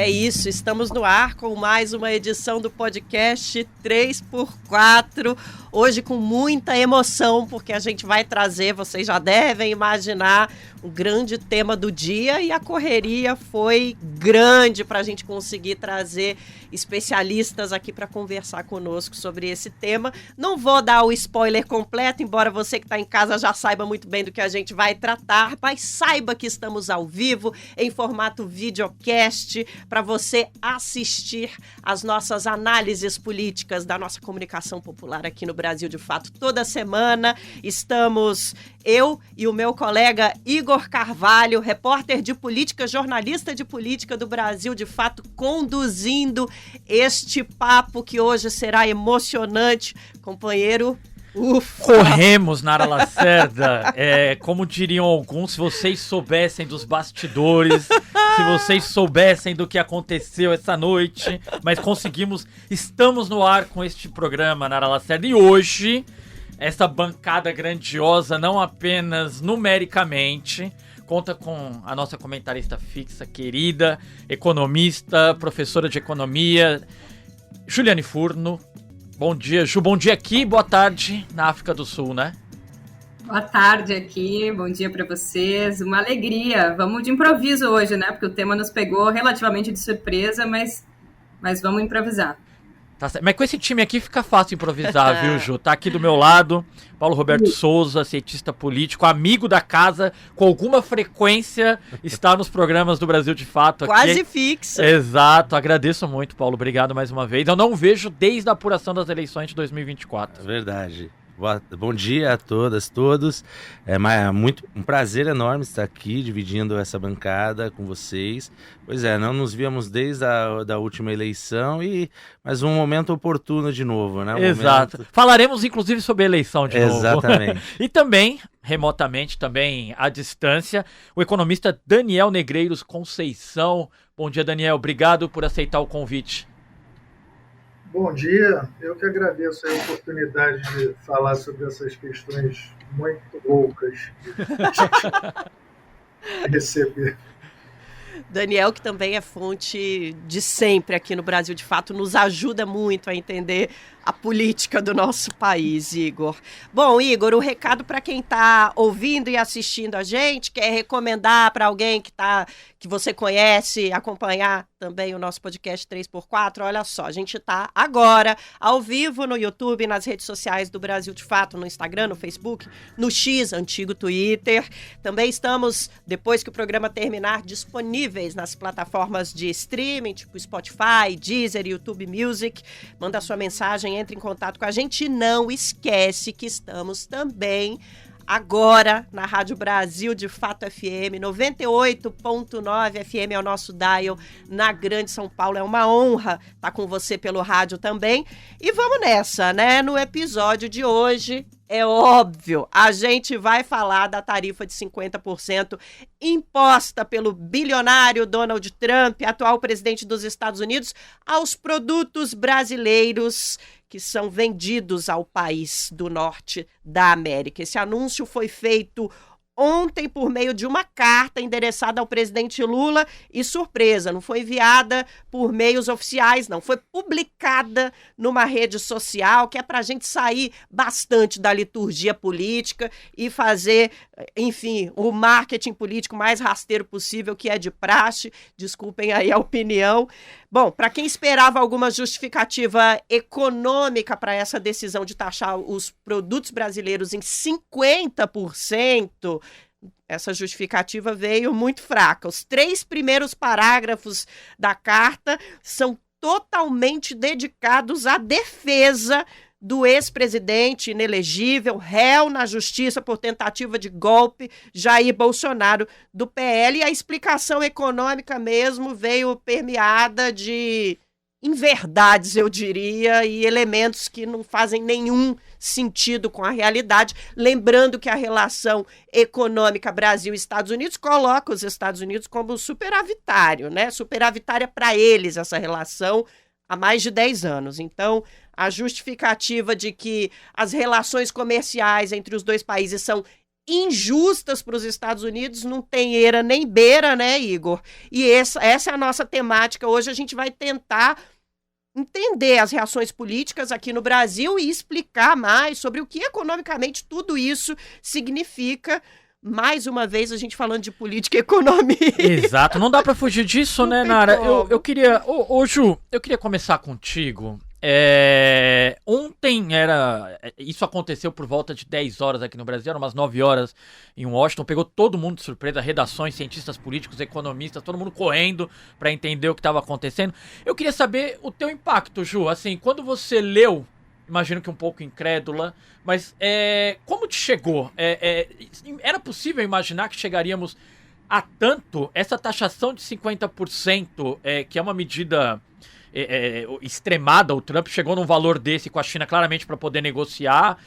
É isso, estamos no ar com mais uma edição do podcast 3x4, hoje com muita emoção, porque a gente vai trazer, vocês já devem imaginar, um grande tema do dia, e a correria foi grande para a gente conseguir trazer especialistas aqui para conversar conosco sobre esse tema. Não vou dar o spoiler completo, embora você que está em casa já saiba muito bem do que a gente vai tratar, mas saiba que estamos ao vivo, em formato videocast, para você assistir às nossas análises políticas da nossa comunicação popular aqui no Brasil de Fato. Toda semana estamos eu e o meu colega Igor Carvalho, repórter de política, jornalista de política do Brasil de Fato, conduzindo este papo que hoje será emocionante. Companheiro, ufa! Corremos, Nara Lacerda. Como diriam alguns, se vocês soubessem dos bastidores, se vocês soubessem do que aconteceu essa noite, mas conseguimos, estamos no ar com este programa, Nara Lacerda, e hoje essa bancada grandiosa, não apenas numericamente, conta com a nossa comentarista fixa, querida, economista, professora de economia, Juliane Furno. Bom dia, Ju. Bom dia aqui, boa tarde na África do Sul, né? Boa tarde aqui, bom dia para vocês. Uma alegria. Vamos de improviso hoje, né? Porque o tema nos pegou relativamente de surpresa, mas vamos improvisar. Tá certo. Mas com esse time aqui fica fácil improvisar, viu, Ju? Tá aqui do meu lado, Paulo Roberto Souza, cientista político, amigo da casa, com alguma frequência está nos programas do Brasil de Fato. Quase aqui. fixa. Exato, agradeço muito, Paulo, obrigado mais uma vez. Eu não vejo desde a apuração das eleições de 2024. É verdade. Bom dia a todas, todos. É um prazer enorme estar aqui dividindo essa bancada com vocês. Pois é, não nos víamos desde a última eleição, mas um momento oportuno de novo, né? Exato. Falaremos inclusive sobre a eleição de novo. Exatamente. E também, remotamente, também à distância, o economista Daniel Negreiros Conceição. Bom dia, Daniel. Obrigado por aceitar o convite. Bom dia, eu que agradeço a oportunidade de falar sobre essas questões muito loucas que receber. Daniel, que também é fonte de sempre aqui no Brasil de Fato, nos ajuda muito a entender a política do nosso país, Igor. Bom, Igor, o recado para quem está ouvindo e assistindo a gente, quer recomendar para alguém que você conhece, acompanhar também o nosso podcast 3x4, olha só, a gente está agora ao vivo no YouTube, nas redes sociais do Brasil de Fato, no Instagram, no Facebook, no X, antigo Twitter. Também estamos, depois que o programa terminar, disponíveis nas plataformas de streaming, tipo Spotify, Deezer, YouTube Music. Manda sua mensagem, entre em contato com a gente e não esquece que estamos também agora na Rádio Brasil de Fato FM, 98.9 FM é o nosso dial na Grande São Paulo. É uma honra estar com você pelo rádio também. E vamos nessa, né? No episódio de hoje, é óbvio, a gente vai falar da tarifa de 50% imposta pelo bilionário Donald Trump, atual presidente dos Estados Unidos, aos produtos brasileiros que são vendidos ao país do norte da América. Esse anúncio foi feito ontem por meio de uma carta endereçada ao presidente Lula e, surpresa, não foi enviada por meios oficiais, não. Foi publicada numa rede social, que é para a gente sair bastante da liturgia política e fazer, enfim, o marketing político mais rasteiro possível, que é de praxe. Desculpem aí a opinião. Bom, para quem esperava alguma justificativa econômica para essa decisão de taxar os produtos brasileiros em 50%, essa justificativa veio muito fraca. Os 3 primeiros parágrafos da carta são totalmente dedicados à defesa do ex-presidente inelegível, réu na justiça por tentativa de golpe, Jair Bolsonaro, do PL. E a explicação econômica mesmo veio permeada de inverdades, eu diria, e elementos que não fazem nenhum sentido com a realidade. Lembrando que a relação econômica Brasil-Estados Unidos coloca os Estados Unidos como superavitário, né? Superavitária para eles essa relação há mais de 10 anos. Então, a justificativa de que as relações comerciais entre os dois países são injustas para os Estados Unidos, não tem eira nem beira, né, Igor? E essa é a nossa temática. Hoje a gente vai tentar entender as reações políticas aqui no Brasil e explicar mais sobre o que economicamente tudo isso significa. Mais uma vez a gente falando de política e economia. Exato, não dá para fugir disso, né, Nara? Eu queria... Ô, Ju, eu queria começar contigo. Ontem isso aconteceu por volta de 10 horas aqui no Brasil, eram umas 9 horas em Washington, pegou todo mundo de surpresa, redações, cientistas políticos, economistas, todo mundo correndo para entender o que estava acontecendo. Eu queria saber o teu impacto, Ju, assim, quando você leu, imagino que um pouco incrédula, mas como te chegou? Era possível imaginar que chegaríamos a tanto? Essa taxação de 50%, que é uma medida extremada, o Trump chegou num valor desse com a China claramente para poder negociar,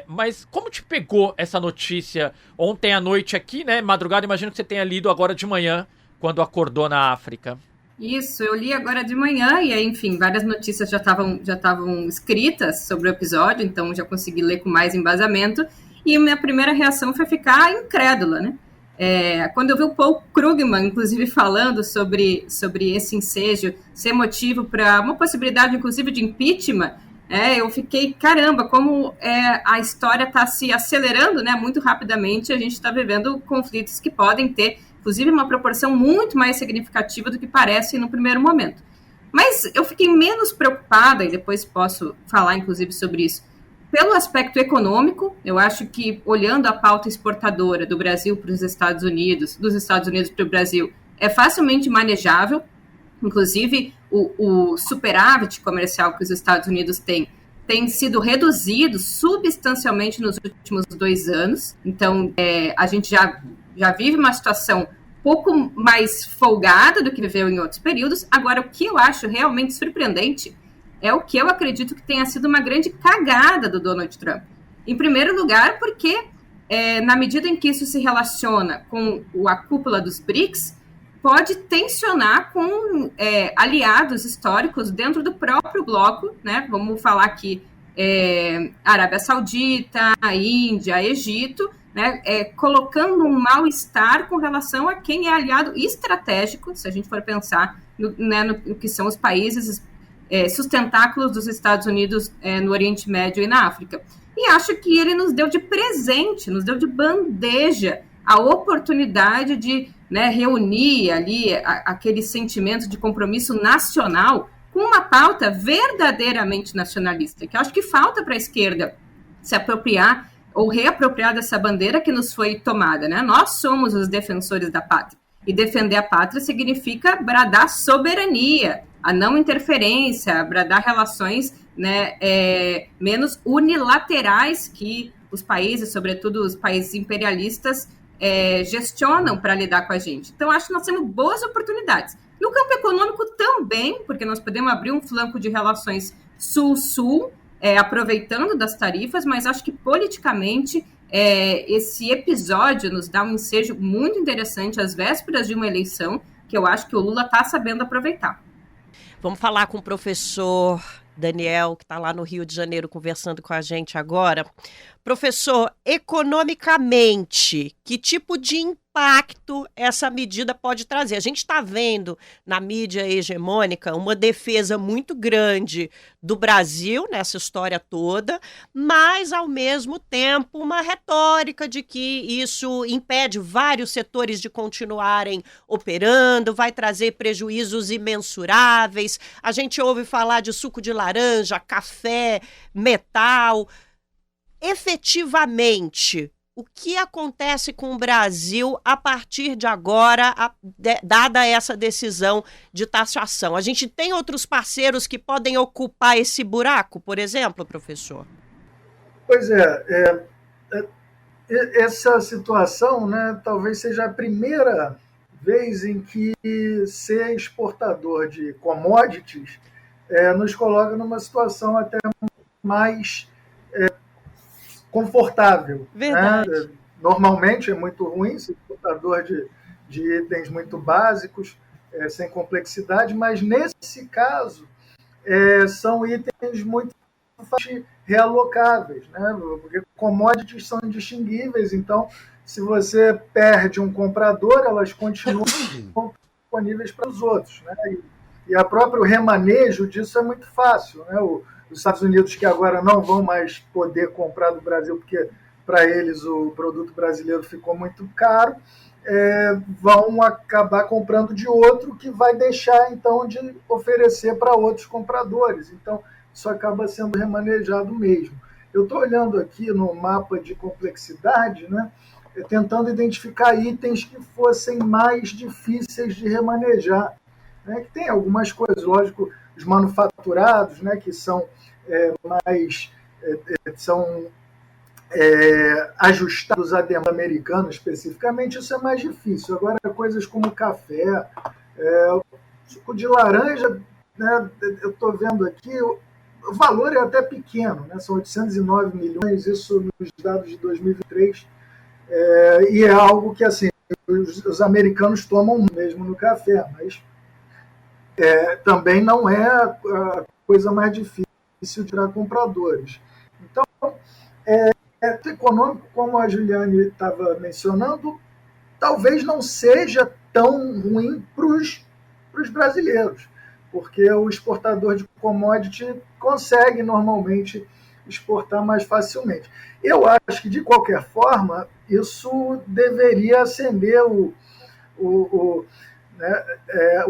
mas como te pegou essa notícia ontem à noite aqui, né, madrugada, imagino que você tenha lido agora de manhã, quando acordou na África. Isso, eu li agora de manhã e aí, enfim, várias notícias já estavam escritas sobre o episódio, então já consegui ler com mais embasamento, e minha primeira reação foi ficar incrédula, né? Quando eu vi o Paul Krugman, inclusive, falando sobre esse ensejo ser motivo para uma possibilidade, inclusive, de impeachment, eu fiquei, caramba, como a história está se acelerando, né, muito rapidamente, a gente está vivendo conflitos que podem ter, inclusive, uma proporção muito mais significativa do que parece no primeiro momento. Mas eu fiquei menos preocupada, e depois posso falar, inclusive, sobre isso, pelo aspecto econômico. Eu acho que, olhando a pauta exportadora do Brasil para os Estados Unidos, dos Estados Unidos para o Brasil, é facilmente manejável. Inclusive, o superávit comercial que os Estados Unidos têm tem sido reduzido substancialmente nos últimos 2 anos. Então, a gente já vive uma situação um pouco mais folgada do que viveu em outros períodos. Agora, o que eu acho realmente surpreendente é o que eu acredito que tenha sido uma grande cagada do Donald Trump. Em primeiro lugar, porque na medida em que isso se relaciona com a cúpula dos BRICS, pode tensionar com aliados históricos dentro do próprio bloco, né? Vamos falar aqui Arábia Saudita, Índia, Egito, né? Colocando um mal-estar com relação a quem é aliado estratégico, se a gente for pensar no que são os países sustentáculos dos Estados Unidos no Oriente Médio e na África. E acho que ele nos deu de presente, nos deu de bandeja a oportunidade de reunir ali aquele sentimento de compromisso nacional com uma pauta verdadeiramente nacionalista, que eu acho que falta para a esquerda se apropriar ou reapropriar dessa bandeira que nos foi tomada, né? Nós somos os defensores da pátria. E defender a pátria significa bradar soberania, a não interferência, bradar relações menos unilaterais que os países, sobretudo os países imperialistas, gestionam para lidar com a gente. Então, acho que nós temos boas oportunidades. No campo econômico também, porque nós podemos abrir um flanco de relações sul-sul, aproveitando das tarifas, mas acho que politicamente esse episódio nos dá um ensejo muito interessante às vésperas de uma eleição, que eu acho que o Lula está sabendo aproveitar. Vamos falar com o professor Daniel, que está lá no Rio de Janeiro conversando com a gente agora. Professor, economicamente, que tipo de impacto essa medida pode trazer? A gente está vendo na mídia hegemônica uma defesa muito grande do Brasil nessa história toda, mas, ao mesmo tempo, uma retórica de que isso impede vários setores de continuarem operando, vai trazer prejuízos imensuráveis. A gente ouve falar de suco de laranja, café, metal. Efetivamente, o que acontece com o Brasil a partir de agora, dada essa decisão de taxação? A gente tem outros parceiros que podem ocupar esse buraco, por exemplo, professor? Pois essa situação, né, talvez seja a primeira vez em que ser exportador de commodities nos coloca numa situação até mais confortável. Verdade. Né? Normalmente é muito ruim ser exportador de itens muito básicos, sem complexidade, mas nesse caso são itens muito realocáveis, né? Porque commodities são indistinguíveis, então, se você perde um comprador, elas continuam disponíveis para os outros, né? E o próprio remanejo disso é muito fácil, né? Os Estados Unidos, que agora não vão mais poder comprar do Brasil, porque para eles o produto brasileiro ficou muito caro, vão acabar comprando de outro, que vai deixar, então, de oferecer para outros compradores. Então, isso acaba sendo remanejado mesmo. Eu estou olhando aqui no mapa de complexidade, né, tentando identificar itens que fossem mais difíceis de remanejar. Né, que tem algumas coisas, lógico, os manufaturados, né, que são mais... são ajustados à demanda americana especificamente, isso é mais difícil. Agora, coisas como café, suco de laranja, né, eu estou vendo aqui, o valor é até pequeno, né, são 809 milhões, isso nos dados de 2023, e é algo que assim, os americanos tomam mesmo no café, mas também não é a coisa mais difícil de tirar compradores. Então, econômico, como a Juliane estava mencionando, talvez não seja tão ruim para os brasileiros, porque o exportador de commodity consegue normalmente exportar mais facilmente. Eu acho que, de qualquer forma, isso deveria acender o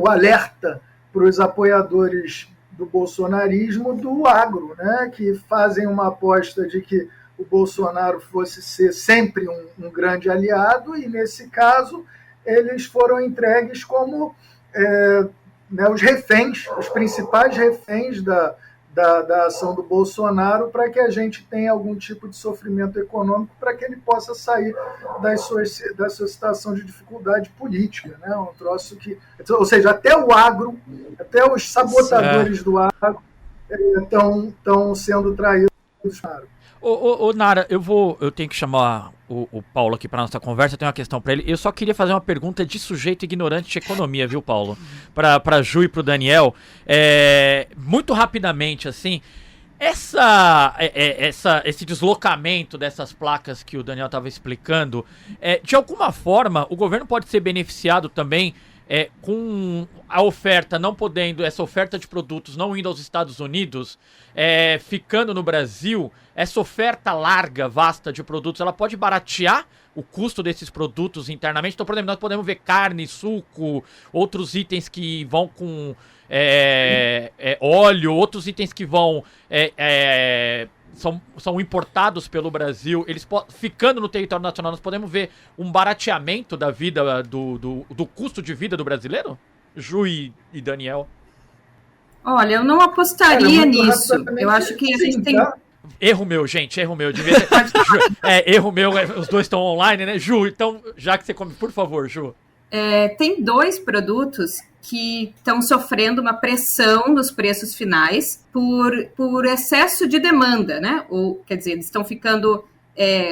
alerta para os apoiadores do bolsonarismo do agro, né, que fazem uma aposta de que o Bolsonaro fosse ser sempre um grande aliado, e, nesse caso, eles foram entregues como os reféns, os principais reféns da ação do Bolsonaro, para que a gente tenha algum tipo de sofrimento econômico, para que ele possa sair da sua situação de dificuldade política. Né? Um troço que... Ou seja, até o agro, até os sabotadores do agro estão sendo traídos. Ô, Nara, eu tenho que chamar o Paulo aqui para nossa conversa, eu tenho uma questão para ele. Eu só queria fazer uma pergunta de sujeito ignorante de economia, viu, Paulo? Para Ju e para o Daniel. Muito rapidamente, assim, esse deslocamento dessas placas que o Daniel estava explicando, de alguma forma, o governo pode ser beneficiado também com a oferta não podendo, essa oferta de produtos não indo aos Estados Unidos, ficando no Brasil, essa oferta larga, vasta de produtos, ela pode baratear o custo desses produtos internamente. Então, por exemplo, nós podemos ver carne, suco, outros itens que vão com óleo, outros itens que vão... São importados pelo Brasil, eles ficando no território nacional, nós podemos ver um barateamento da vida, do custo de vida do brasileiro? Ju e Daniel. Olha, eu não apostaria nisso. Eu acho que a gente tem... Tá? Erro meu, gente, erro meu. Erro meu, os dois estão online, né? Ju, então, já que você come, por favor, Ju. Tem dois produtos que estão sofrendo uma pressão nos preços finais por excesso de demanda, né? Ou, quer dizer, eles estão ficando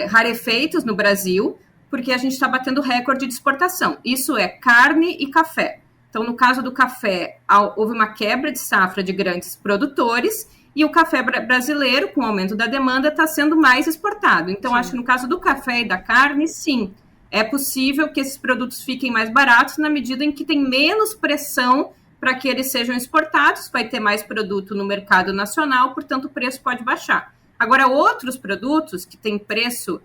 rarefeitos no Brasil porque a gente está batendo recorde de exportação. Isso é carne e café. Então, no caso do café, houve uma quebra de safra de grandes produtores e o café brasileiro, com o aumento da demanda, está sendo mais exportado. Então, acho que no caso do café e da carne, sim, é possível que esses produtos fiquem mais baratos na medida em que tem menos pressão para que eles sejam exportados, vai ter mais produto no mercado nacional, portanto, o preço pode baixar. Agora, outros produtos que têm preço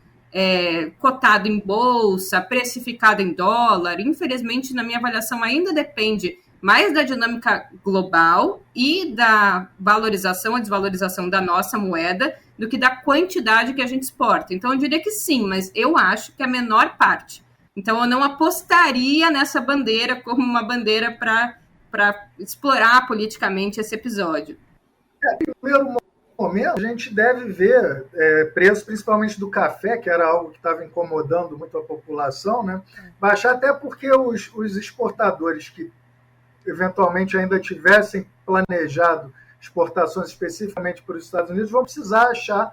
cotado em bolsa, precificado em dólar, infelizmente, na minha avaliação, ainda depende mais da dinâmica global e da valorização ou desvalorização da nossa moeda do que da quantidade que a gente exporta. Então, eu diria que sim, mas eu acho que é a menor parte. Então, eu não apostaria nessa bandeira como uma bandeira para explorar politicamente esse episódio. Primeiro momento, a gente deve ver preço, principalmente do café, que era algo que estava incomodando muito a população, né? Baixar, até porque os exportadores que eventualmente ainda tivessem planejado exportações especificamente para os Estados Unidos vão precisar achar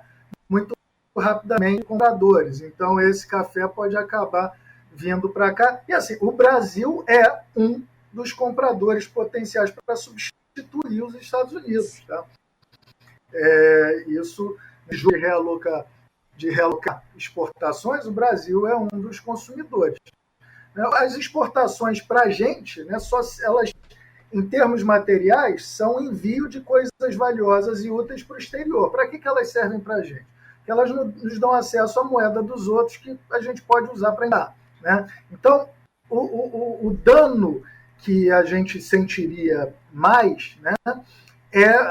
muito rapidamente compradores. Então, esse café pode acabar vindo para cá. E assim, o Brasil é um dos compradores potenciais para substituir os Estados Unidos. Tá? Isso de realocar de realocar exportações, o Brasil é um dos consumidores. As exportações para a gente, né, só elas, em termos materiais, são envio de coisas valiosas e úteis para o exterior. Para que elas servem para a gente? Porque elas nos dão acesso à moeda dos outros que a gente pode usar para enviar, né? Então, o dano que a gente sentiria mais, né,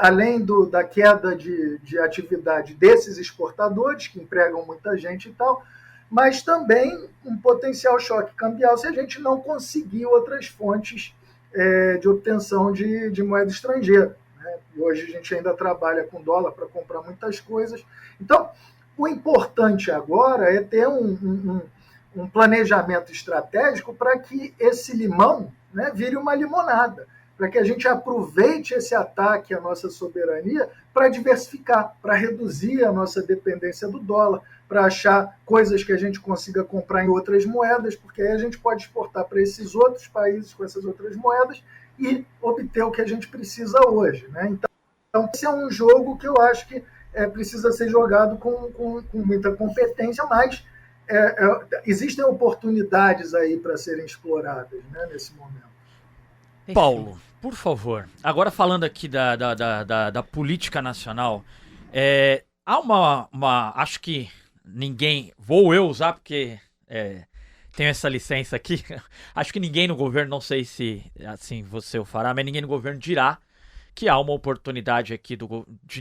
além da queda de atividade desses exportadores, que empregam muita gente e tal, mas também um potencial choque cambial se a gente não conseguir outras fontes de obtenção de moeda estrangeira, né? E hoje a gente ainda trabalha com dólar para comprar muitas coisas. Então, o importante agora é ter um planejamento estratégico para que esse limão, né, vire uma limonada, para que a gente aproveite esse ataque à nossa soberania para diversificar, para reduzir a nossa dependência do dólar, para achar coisas que a gente consiga comprar em outras moedas, porque aí a gente pode exportar para esses outros países com essas outras moedas e obter o que a gente precisa hoje, né? Então, esse é um jogo que eu acho que precisa ser jogado com muita competência, mas existem oportunidades aí para serem exploradas, né, nesse momento. Paulo, por favor, agora falando aqui da política nacional, há acho que vou eu usar porque tenho essa licença aqui, acho que ninguém no governo, não sei se assim você o fará, mas ninguém no governo dirá que há uma oportunidade aqui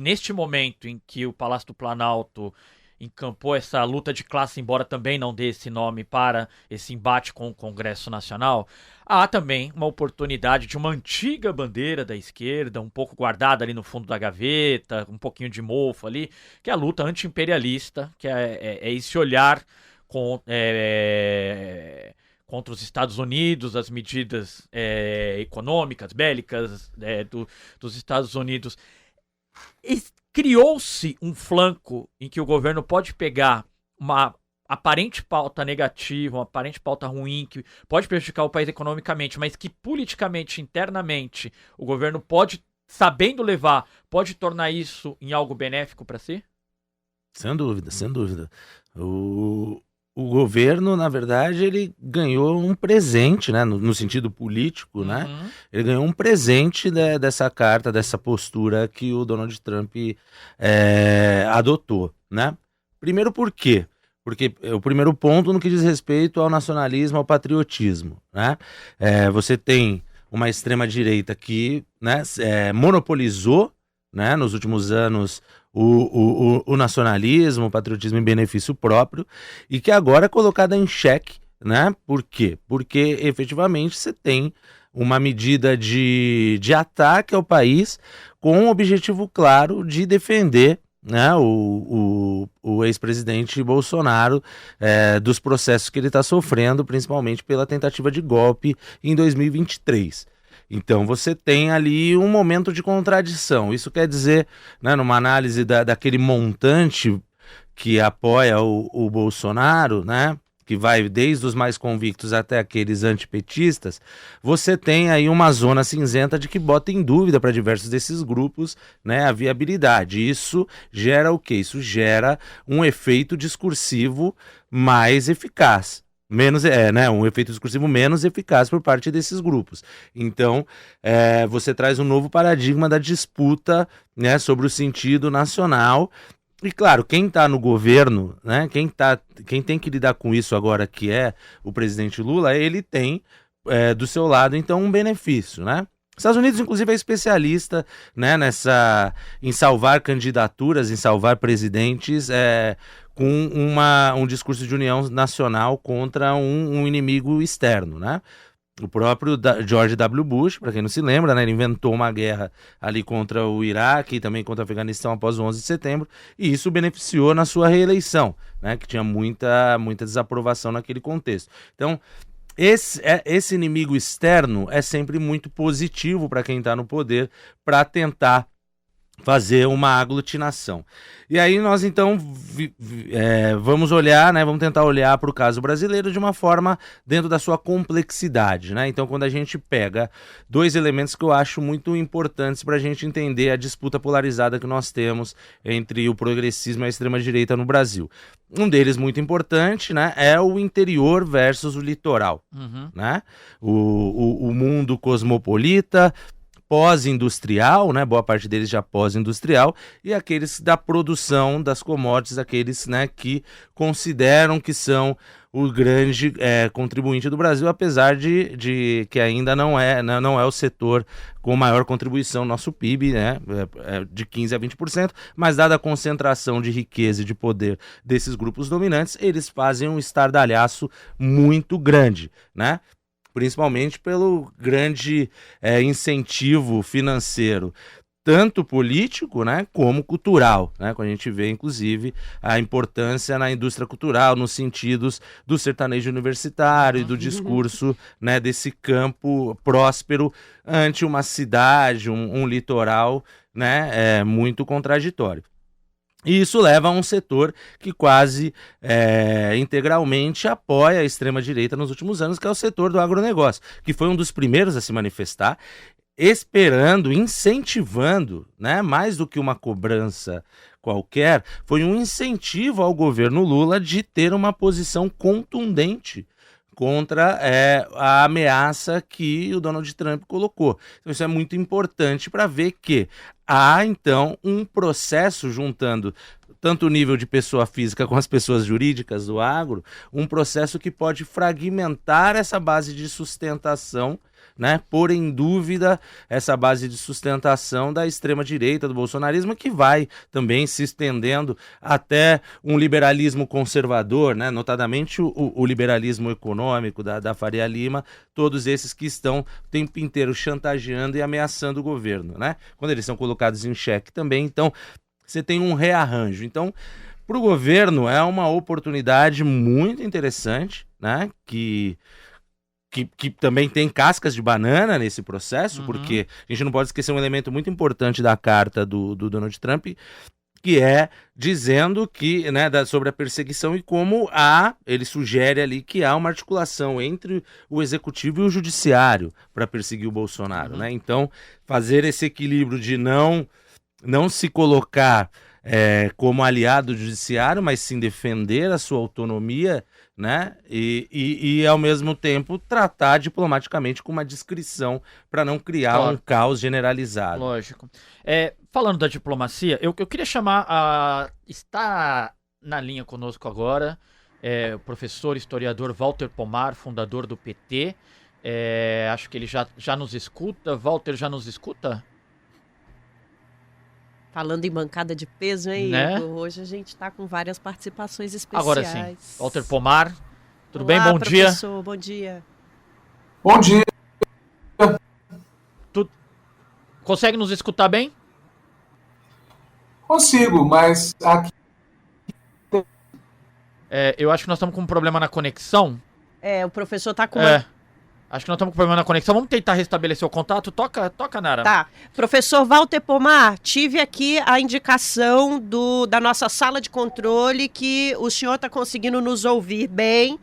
neste momento em que o Palácio do Planalto encampou essa luta de classe, embora também não dê esse nome para esse embate com o Congresso Nacional, há também uma oportunidade de uma antiga bandeira da esquerda, um pouco guardada ali no fundo da gaveta, um pouquinho de mofo ali, que é a luta anti-imperialista, que é esse olhar contra os Estados Unidos, as medidas econômicas, bélicas dos Estados Unidos. Criou-se um flanco em que o governo pode pegar uma aparente pauta negativa, uma aparente pauta ruim, que pode prejudicar o país economicamente, mas que politicamente, internamente, o governo pode, sabendo levar, pode tornar isso em algo benéfico para si? Sem dúvida, sem dúvida. O governo, na verdade, ele ganhou um presente, né, no sentido político, né? Ele ganhou um presente dessa carta, dessa postura que o Donald Trump adotou, né? Primeiro, por quê? Porque o primeiro ponto no que diz respeito ao nacionalismo, ao patriotismo, né? Você tem uma extrema-direita que, né, monopolizou, né, nos últimos anos o nacionalismo, o patriotismo em benefício próprio, e que agora é colocada em xeque, né? Por quê? Porque efetivamente você tem uma medida de ataque ao país com o objetivo claro de defender, né, o ex-presidente Bolsonaro dos processos que ele está sofrendo, principalmente pela tentativa de golpe em 2023. Então você tem ali um momento de contradição. Isso quer dizer, né, numa análise daquele montante que apoia o Bolsonaro, né, que vai desde os mais convictos até aqueles antipetistas, você tem aí uma zona cinzenta de que bota em dúvida para diversos desses grupos, né, a viabilidade. Isso gera o quê? Isso gera um efeito discursivo mais eficaz. Um efeito discursivo menos eficaz por parte desses grupos. Então, você traz um novo paradigma da disputa, né, sobre o sentido nacional. E, claro, quem está no governo, né, quem tem que lidar com isso agora, que é o presidente Lula, ele tem do seu lado, então, um benefício, né? Os Estados Unidos, inclusive, é especialista, né, em salvar candidaturas, em salvar presidentes, com um discurso de união nacional contra um inimigo externo, né? O próprio George W. Bush, para quem não se lembra, né, ele inventou uma guerra ali contra o Iraque e também contra o Afeganistão após o 11 de setembro, e isso beneficiou na sua reeleição, né, que tinha muita desaprovação naquele contexto. Então, esse inimigo externo é sempre muito positivo para quem está no poder, para tentar fazer uma aglutinação. E aí nós então vamos olhar, né, vamos tentar olhar para o caso brasileiro de uma forma dentro da sua complexidade, né? Então quando a gente pega dois elementos que eu acho muito importantes para a gente entender a disputa polarizada que nós temos entre o progressismo e a extrema-direita no Brasil. Um deles muito importante, né, é o interior versus o litoral, né? O mundo cosmopolita, pós-industrial, né, boa parte deles já pós-industrial, e aqueles da produção das commodities, aqueles, né, que consideram que são o grande contribuinte do Brasil, apesar de que ainda não é o setor com maior contribuição no nosso PIB, né, de 15% a 20%, mas dada a concentração de riqueza e de poder desses grupos dominantes, eles fazem um estardalhaço muito grande, né? Principalmente pelo grande incentivo financeiro, tanto político, né, como cultural, né, quando a gente vê, inclusive, a importância na indústria cultural, nos sentidos do sertanejo universitário e do discurso, né, desse campo próspero ante uma cidade, um litoral, né, muito contraditório. E isso leva a um setor que quase integralmente apoia a extrema-direita nos últimos anos, que é o setor do agronegócio, que foi um dos primeiros a se manifestar, esperando, incentivando, né, mais do que uma cobrança qualquer, foi um incentivo ao governo Lula de ter uma posição contundente contra a ameaça que o Donald Trump colocou. Então isso é muito importante para ver que há, então, um processo juntando tanto o nível de pessoa física com as pessoas jurídicas do agro, um processo que pode fragmentar essa base de sustentação, né, pôr em dúvida essa base de sustentação da extrema-direita, do bolsonarismo, que vai também se estendendo até um liberalismo conservador, né, notadamente o liberalismo econômico da Faria Lima, todos esses que estão o tempo inteiro chantageando e ameaçando o governo, né, quando eles são colocados em xeque também. Então, você tem um rearranjo. Então, para o governo é uma oportunidade muito interessante, né, que também tem cascas de banana nesse processo, porque a gente não pode esquecer um elemento muito importante da carta do Donald Trump, que é dizendo que, né, sobre a perseguição e como ele sugere ali que há uma articulação entre o executivo e o judiciário para perseguir o Bolsonaro, né? Então, fazer esse equilíbrio de não se colocar como aliado do judiciário, mas sim defender a sua autonomia, né? E ao mesmo tempo tratar diplomaticamente com uma discrição para não criar um caos generalizado. Lógico. Falando da diplomacia, eu queria chamar está na linha conosco agora o professor historiador Walter Pomar, fundador do PT. Acho que ele já nos escuta. Walter, já nos escuta? Falando em bancada de peso, hein, né? Igor? Hoje a gente está com várias participações especiais. Agora sim. Walter Pomar, tudo bem? Olá, Bom dia. Professor, bom dia. Bom dia. Tu consegue nos escutar bem? Consigo, mas aqui... eu acho que nós estamos com um problema na conexão. O professor está com... Acho que nós estamos com problema na conexão. Vamos tentar restabelecer o contato? Toca, Nara. Tá. Professor Walter Pomar, tive aqui a indicação da nossa sala de controle que o senhor está conseguindo nos ouvir bem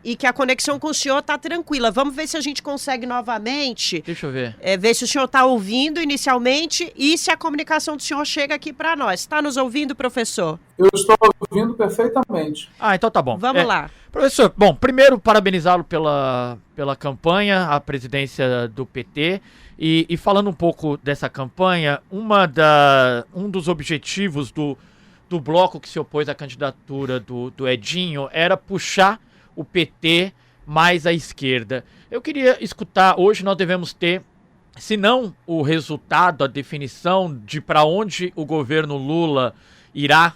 e que a conexão com o senhor está tranquila. Vamos ver se a gente consegue novamente. Deixa eu ver. Ver se o senhor está ouvindo inicialmente e se a comunicação do senhor chega aqui para nós. Está nos ouvindo, professor? Eu estou ouvindo perfeitamente. Então tá bom. Vamos lá. Professor, bom, primeiro parabenizá-lo pela campanha, a presidência do PT, e falando um pouco dessa campanha, um dos objetivos do bloco que se opôs à candidatura do Edinho era puxar o PT mais à esquerda. Eu queria escutar, hoje nós devemos ter, se não o resultado, a definição de para onde o governo Lula irá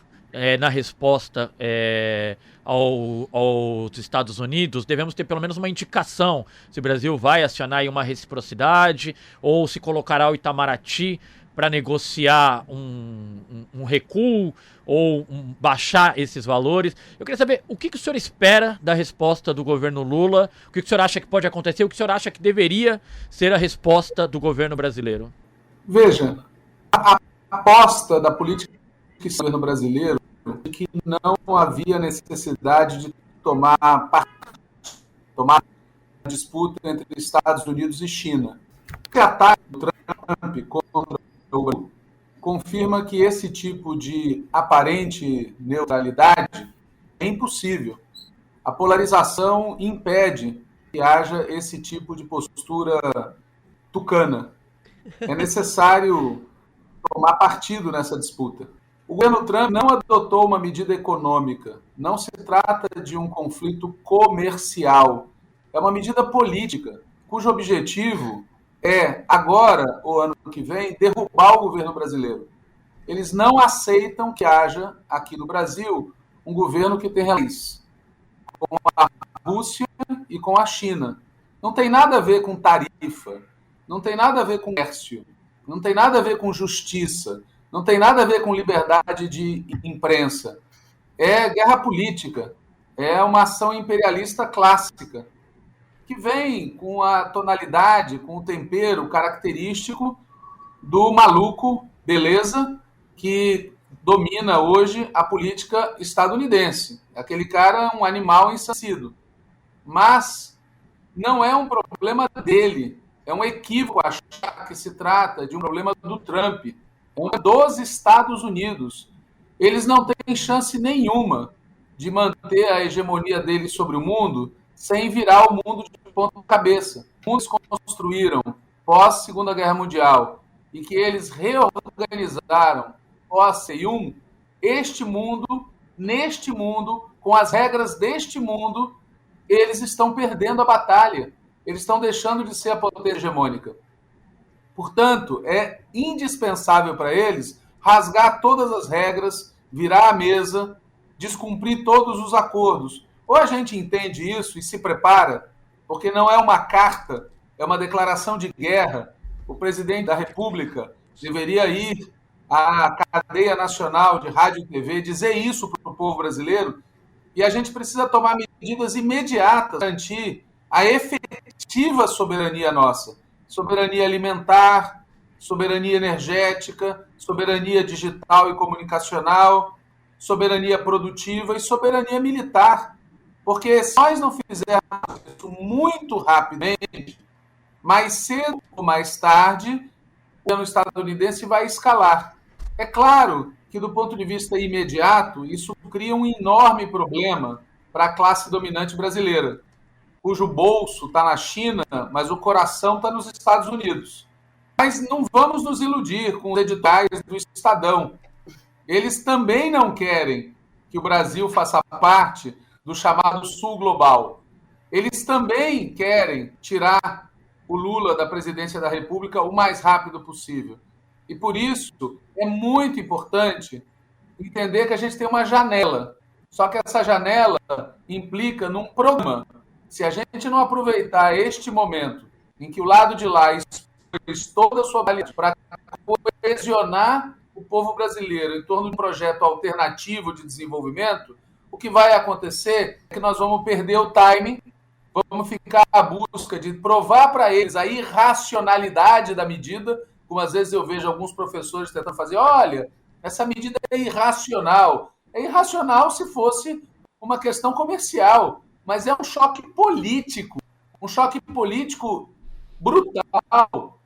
na resposta aos Estados Unidos, devemos ter pelo menos uma indicação se o Brasil vai acionar aí uma reciprocidade ou se colocará o Itamaraty para negociar um recuo ou baixar esses valores. Eu queria saber o que o senhor espera da resposta do governo Lula, o que o senhor acha que pode acontecer, o que o senhor acha que deveria ser a resposta do governo brasileiro. Veja, a aposta da política externa brasileira é que não havia necessidade de tomar disputa entre Estados Unidos e China. O ataque do Trump contra o Brasil confirma que esse tipo de aparente neutralidade é impossível. A polarização impede que haja esse tipo de postura tucana. É necessário tomar partido nessa disputa. O governo Trump não adotou uma medida econômica. Não se trata de um conflito comercial. É uma medida política, cujo objetivo é, agora, ou ano que vem, derrubar o governo brasileiro. Eles não aceitam que haja, aqui no Brasil, um governo que tenha raiz com a Rússia e com a China. Não tem nada a ver com tarifa, não tem nada a ver com comércio, não tem nada a ver com justiça, não tem nada a ver com liberdade de imprensa. É guerra política, é uma ação imperialista clássica, que vem com a tonalidade, com o tempero característico do maluco, beleza, que domina hoje a política estadunidense. Aquele cara é um animal ensandecido. Mas não é um problema dele. É um equívoco achar que se trata de um problema do Trump. É um dos Estados Unidos. Eles não têm chance nenhuma de manter a hegemonia deles sobre o mundo sem virar o mundo de ponta cabeça. Muitos construíram pós-Segunda Guerra Mundial e que eles reorganizaram pós-C1, este mundo, neste mundo, com as regras deste mundo, eles estão perdendo a batalha. Eles estão deixando de ser a potência hegemônica. Portanto, é indispensável para eles rasgar todas as regras, virar a mesa, descumprir todos os acordos. Ou a gente entende isso e se prepara, porque não é uma carta, é uma declaração de guerra. O presidente da República deveria ir à cadeia nacional de rádio e TV, dizer isso para o povo brasileiro, e a gente precisa tomar medidas imediatas para garantir a efetiva soberania nossa. Soberania alimentar, soberania energética, soberania digital e comunicacional, soberania produtiva e soberania militar. Porque se nós não fizermos isso muito rapidamente, mais cedo ou mais tarde, o governo estadunidense vai escalar. É claro que, do ponto de vista imediato, isso cria um enorme problema para a classe dominante brasileira, cujo bolso está na China, mas o coração está nos Estados Unidos. Mas não vamos nos iludir com os editais do Estadão. Eles também não querem que o Brasil faça parte do chamado Sul Global. Eles também querem tirar o Lula da presidência da República o mais rápido possível. E por isso é muito importante entender que a gente tem uma janela. Só que essa janela implica num programa. Se a gente não aproveitar este momento em que o lado de lá expôs toda a sua validade para coesionar o povo brasileiro em torno de um projeto alternativo de desenvolvimento, o que vai acontecer é que nós vamos perder o timing, vamos ficar à busca de provar para eles a irracionalidade da medida, como às vezes eu vejo alguns professores tentando fazer, olha, essa medida é irracional. É irracional se fosse uma questão comercial, mas é um choque político brutal,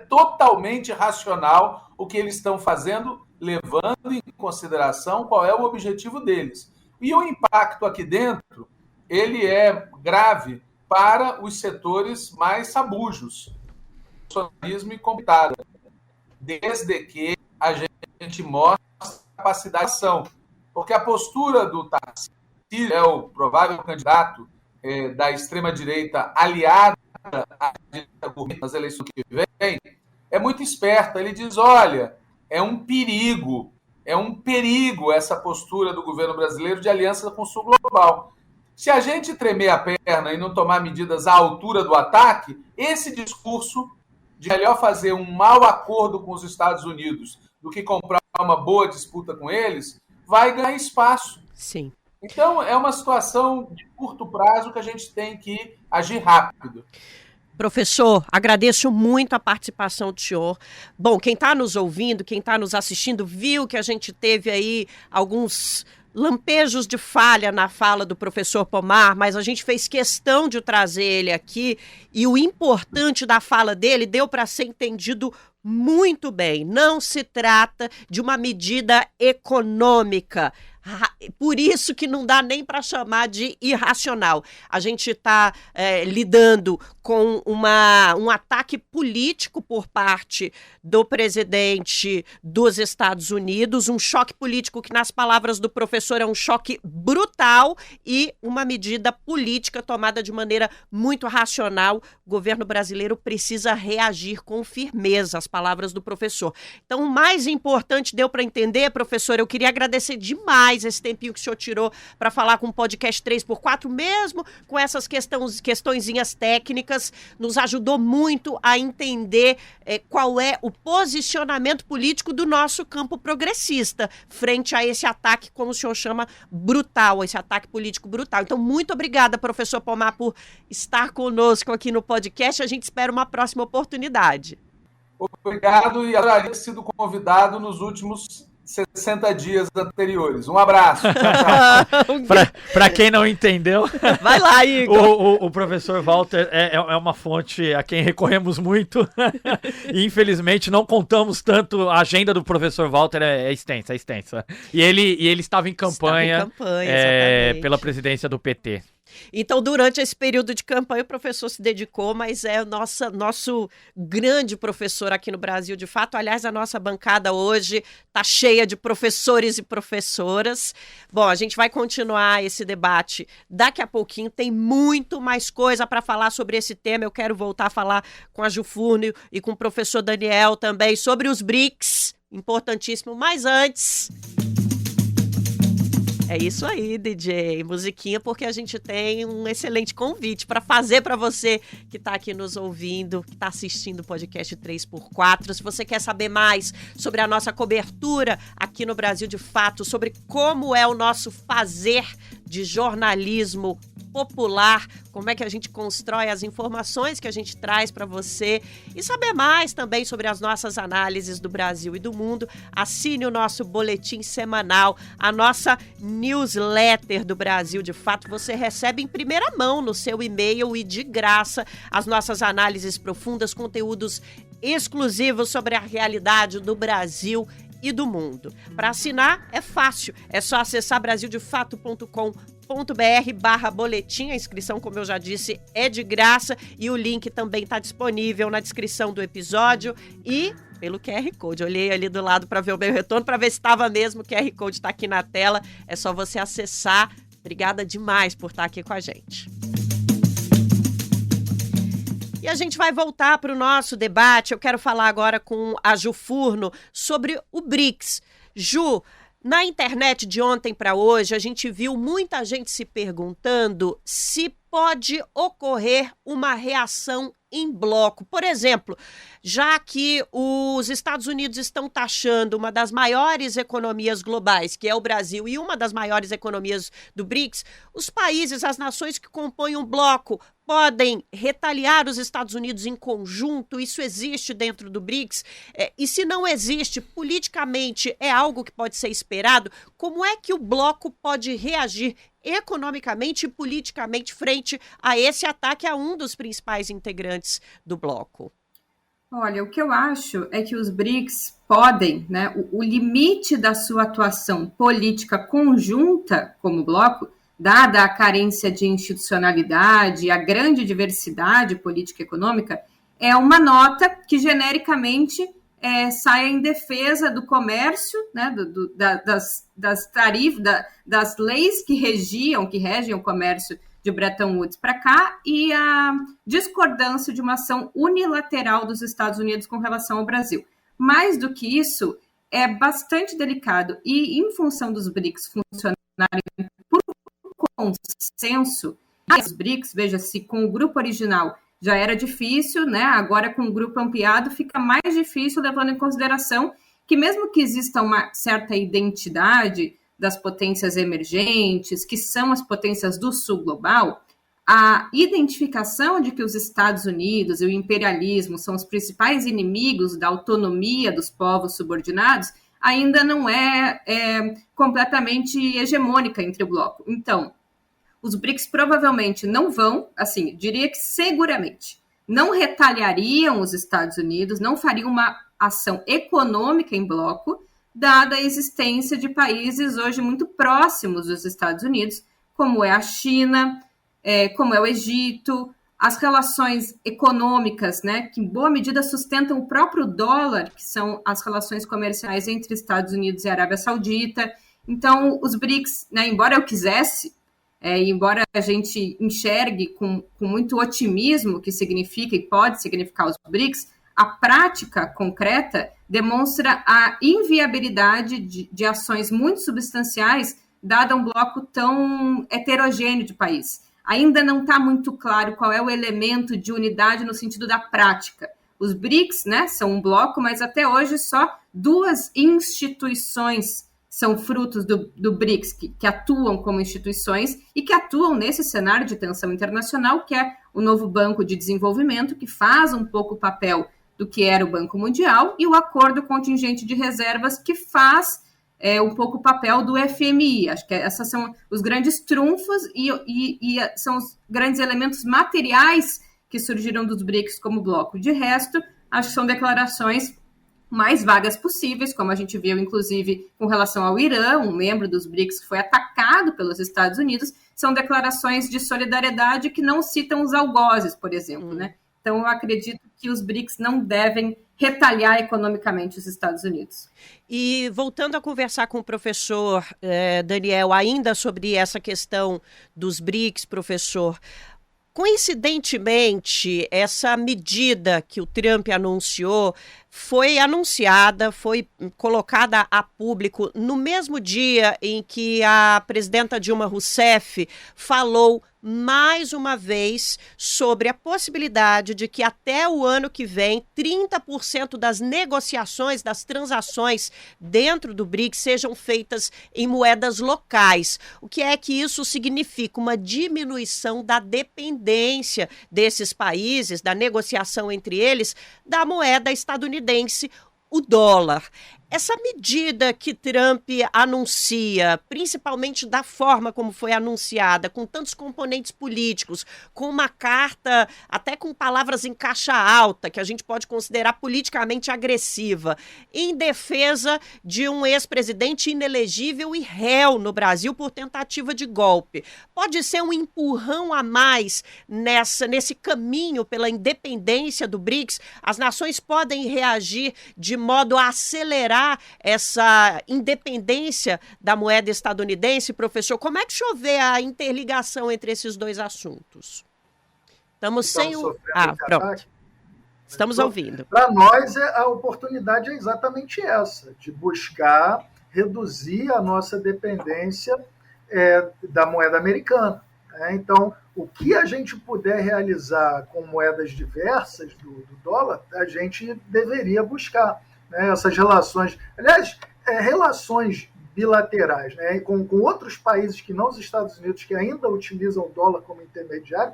totalmente racional o que eles estão fazendo, levando em consideração qual é o objetivo deles. E o impacto aqui dentro, ele é grave para os setores mais sabujos, nacionalismo e comunitário, desde que a gente mostre capacidade de ação. Porque a postura do Tarcísio, é o provável candidato da extrema-direita aliada à direita nas eleições que vem, é muito esperta. Ele diz, olha, é um perigo essa postura do governo brasileiro de aliança com o Sul Global. Se a gente tremer a perna e não tomar medidas à altura do ataque, esse discurso de melhor fazer um mau acordo com os Estados Unidos do que comprar uma boa disputa com eles, vai ganhar espaço. Sim. Então, é uma situação de curto prazo que a gente tem que agir rápido. Professor, agradeço muito a participação do senhor. Bom, quem está nos ouvindo, quem está nos assistindo, viu que a gente teve aí alguns lampejos de falha na fala do professor Pomar, mas a gente fez questão de trazer ele aqui e o importante da fala dele deu para ser entendido muito bem. Não se trata de uma medida econômica. Por isso que não dá nem para chamar de irracional. A gente está lidando com um ataque político por parte do presidente dos Estados Unidos, um choque político que, nas palavras do professor, é um choque brutal e uma medida política tomada de maneira muito racional. O governo brasileiro precisa reagir com firmeza, as palavras do professor. Então, o mais importante, deu para entender, professor, eu queria agradecer demais esse tempinho que o senhor tirou para falar com o podcast 3x4, mesmo com essas questõezinhas técnicas, nos ajudou muito a entender qual é o posicionamento político do nosso campo progressista frente a esse ataque, como o senhor chama, brutal, esse ataque político brutal. Então, muito obrigada, professor Pomar, por estar conosco aqui no podcast. A gente espera uma próxima oportunidade. Obrigado e adoraria ter sido convidado nos últimos 60 dias anteriores. Um abraço. Para quem não entendeu, vai lá, Igor. O professor Walter é uma fonte a quem recorremos muito e infelizmente não contamos tanto. A agenda do professor Walter é extensa. E ele estava em campanha, pela presidência do PT. Então, durante esse período de campanha, o professor se dedicou, mas é o nosso grande professor aqui no Brasil, de fato. Aliás, a nossa bancada hoje está cheia de professores e professoras. Bom, a gente vai continuar esse debate daqui a pouquinho. Tem muito mais coisa para falar sobre esse tema. Eu quero voltar a falar com a Ju Furno e com o professor Daniel também sobre os BRICS, importantíssimo. Mas antes... É isso aí, DJ. Musiquinha, porque a gente tem um excelente convite para fazer para você que está aqui nos ouvindo, que está assistindo o podcast 3x4. Se você quer saber mais sobre a nossa cobertura aqui no Brasil de Fato, sobre como é o nosso fazer de jornalismo popular, como é que a gente constrói as informações que a gente traz para você e saber mais também sobre as nossas análises do Brasil e do mundo, assine o nosso boletim semanal, a nossa newsletter do Brasil de Fato. Você recebe em primeira mão no seu e-mail e de graça as nossas análises profundas, conteúdos exclusivos sobre a realidade do Brasil e do mundo. Para assinar é fácil, é só acessar brasildefato.com.br/boletim. A inscrição, como eu já disse, é de graça e o link também está disponível na descrição do episódio e pelo QR Code. Eu olhei ali do lado para ver o meu retorno, para ver se estava mesmo. O QR Code está aqui na tela, é só você acessar. Obrigada demais por estar aqui com a gente. E a gente vai voltar para o nosso debate. Eu quero falar agora com a Ju Furno sobre o BRICS. Ju, na internet de ontem para hoje, a gente viu muita gente se perguntando se pode ocorrer uma reação em bloco. Por exemplo, já que os Estados Unidos estão taxando uma das maiores economias globais, que é o Brasil, e uma das maiores economias do BRICS, os países, as nações que compõem um bloco podem retaliar os Estados Unidos em conjunto? Isso existe dentro do BRICS? E se não existe, politicamente é algo que pode ser esperado? Como é que o bloco pode reagir economicamente e politicamente frente a esse ataque a um dos principais integrantes do bloco? Olha, o que eu acho é que os BRICS podem, né, o limite da sua atuação política conjunta como bloco, dada a carência de institucionalidade e a grande diversidade política e econômica, é uma nota que genericamente saia em defesa do comércio, né, das tarifas, das leis que regem o comércio de Bretton Woods para cá e a discordância de uma ação unilateral dos Estados Unidos com relação ao Brasil. Mais do que isso, é bastante delicado e, em função dos BRICS funcionarem por consenso, os BRICS, veja-se, com o grupo original já era difícil, né? Agora com o grupo ampliado fica mais difícil, levando em consideração que mesmo que exista uma certa identidade das potências emergentes, que são as potências do sul global, a identificação de que os Estados Unidos e o imperialismo são os principais inimigos da autonomia dos povos subordinados ainda não é completamente hegemônica entre o bloco. Então, os BRICS provavelmente não vão, assim, diria que seguramente, não retaliariam os Estados Unidos, não fariam uma ação econômica em bloco, dada a existência de países hoje muito próximos dos Estados Unidos, como é a China, como é o Egito, as relações econômicas, né, que em boa medida sustentam o próprio dólar, que são as relações comerciais entre Estados Unidos e Arábia Saudita. Então, os BRICS, né, embora eu quisesse, embora a gente enxergue com muito otimismo o que significa e pode significar os BRICS, a prática concreta demonstra a inviabilidade de ações muito substanciais, dado um bloco tão heterogêneo de país. Ainda não está muito claro qual é o elemento de unidade no sentido da prática. Os BRICS, né, são um bloco, mas até hoje só 2 instituições são frutos do BRICS, que atuam como instituições e que atuam nesse cenário de tensão internacional, que é o novo Banco de Desenvolvimento, que faz um pouco o papel do que era o Banco Mundial, e o Acordo Contingente de Reservas, que faz um pouco o papel do FMI. Acho que esses são os grandes trunfos e são os grandes elementos materiais que surgiram dos BRICS como bloco. De resto, acho que são declarações mais vagas possíveis, como a gente viu, inclusive, com relação ao Irã, um membro dos BRICS que foi atacado pelos Estados Unidos, são declarações de solidariedade que não citam os algozes, por exemplo, né? Então, eu acredito que os BRICS não devem retaliar economicamente os Estados Unidos. E voltando a conversar com o professor Daniel, ainda sobre essa questão dos BRICS, professor, coincidentemente, essa medida que o Trump anunciou foi anunciada, foi colocada a público no mesmo dia em que a presidenta Dilma Rousseff falou mais uma vez sobre a possibilidade de que até o ano que vem 30% das negociações, das transações dentro do BRICS sejam feitas em moedas locais. O que é que isso significa? Uma diminuição da dependência desses países, da negociação entre eles, da moeda estadunidense, o dólar. Essa medida que Trump anuncia, principalmente da forma como foi anunciada, com tantos componentes políticos, com uma carta até com palavras em caixa alta, que a gente pode considerar politicamente agressiva, em defesa de um ex-presidente inelegível e réu no Brasil por tentativa de golpe. Pode ser um empurrão a mais nesse caminho pela independência do BRICS? As nações podem reagir de modo a acelerar essa independência da moeda estadunidense, professor? Como é que o senhor vê a interligação entre esses dois assuntos? Estamos sem o... pronto. Estamos ouvindo. Para nós, a oportunidade é exatamente essa, de buscar reduzir a nossa dependência da moeda americana. Então, o que a gente puder realizar com moedas diversas do dólar, a gente deveria buscar. Essas relações, aliás, relações bilaterais, né, com outros países que não os Estados Unidos, que ainda utilizam o dólar como intermediário,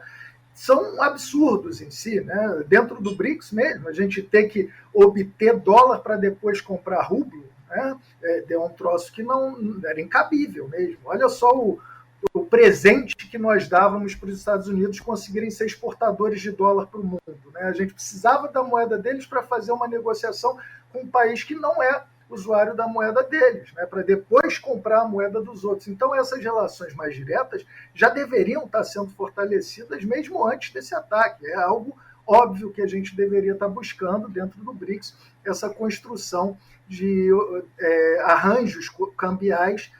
são absurdos em si. Né? Dentro do BRICS mesmo, a gente ter que obter dólar para depois comprar rublo, né, é um troço que não era incabível mesmo. Olha só o presente que nós dávamos para os Estados Unidos conseguirem ser exportadores de dólar para o mundo. Né? A gente precisava da moeda deles para fazer uma negociação com um país que não é usuário da moeda deles, né? Para depois comprar a moeda dos outros. Então, essas relações mais diretas já deveriam estar sendo fortalecidas mesmo antes desse ataque. É algo óbvio que a gente deveria estar buscando dentro do BRICS, essa construção de arranjos cambiais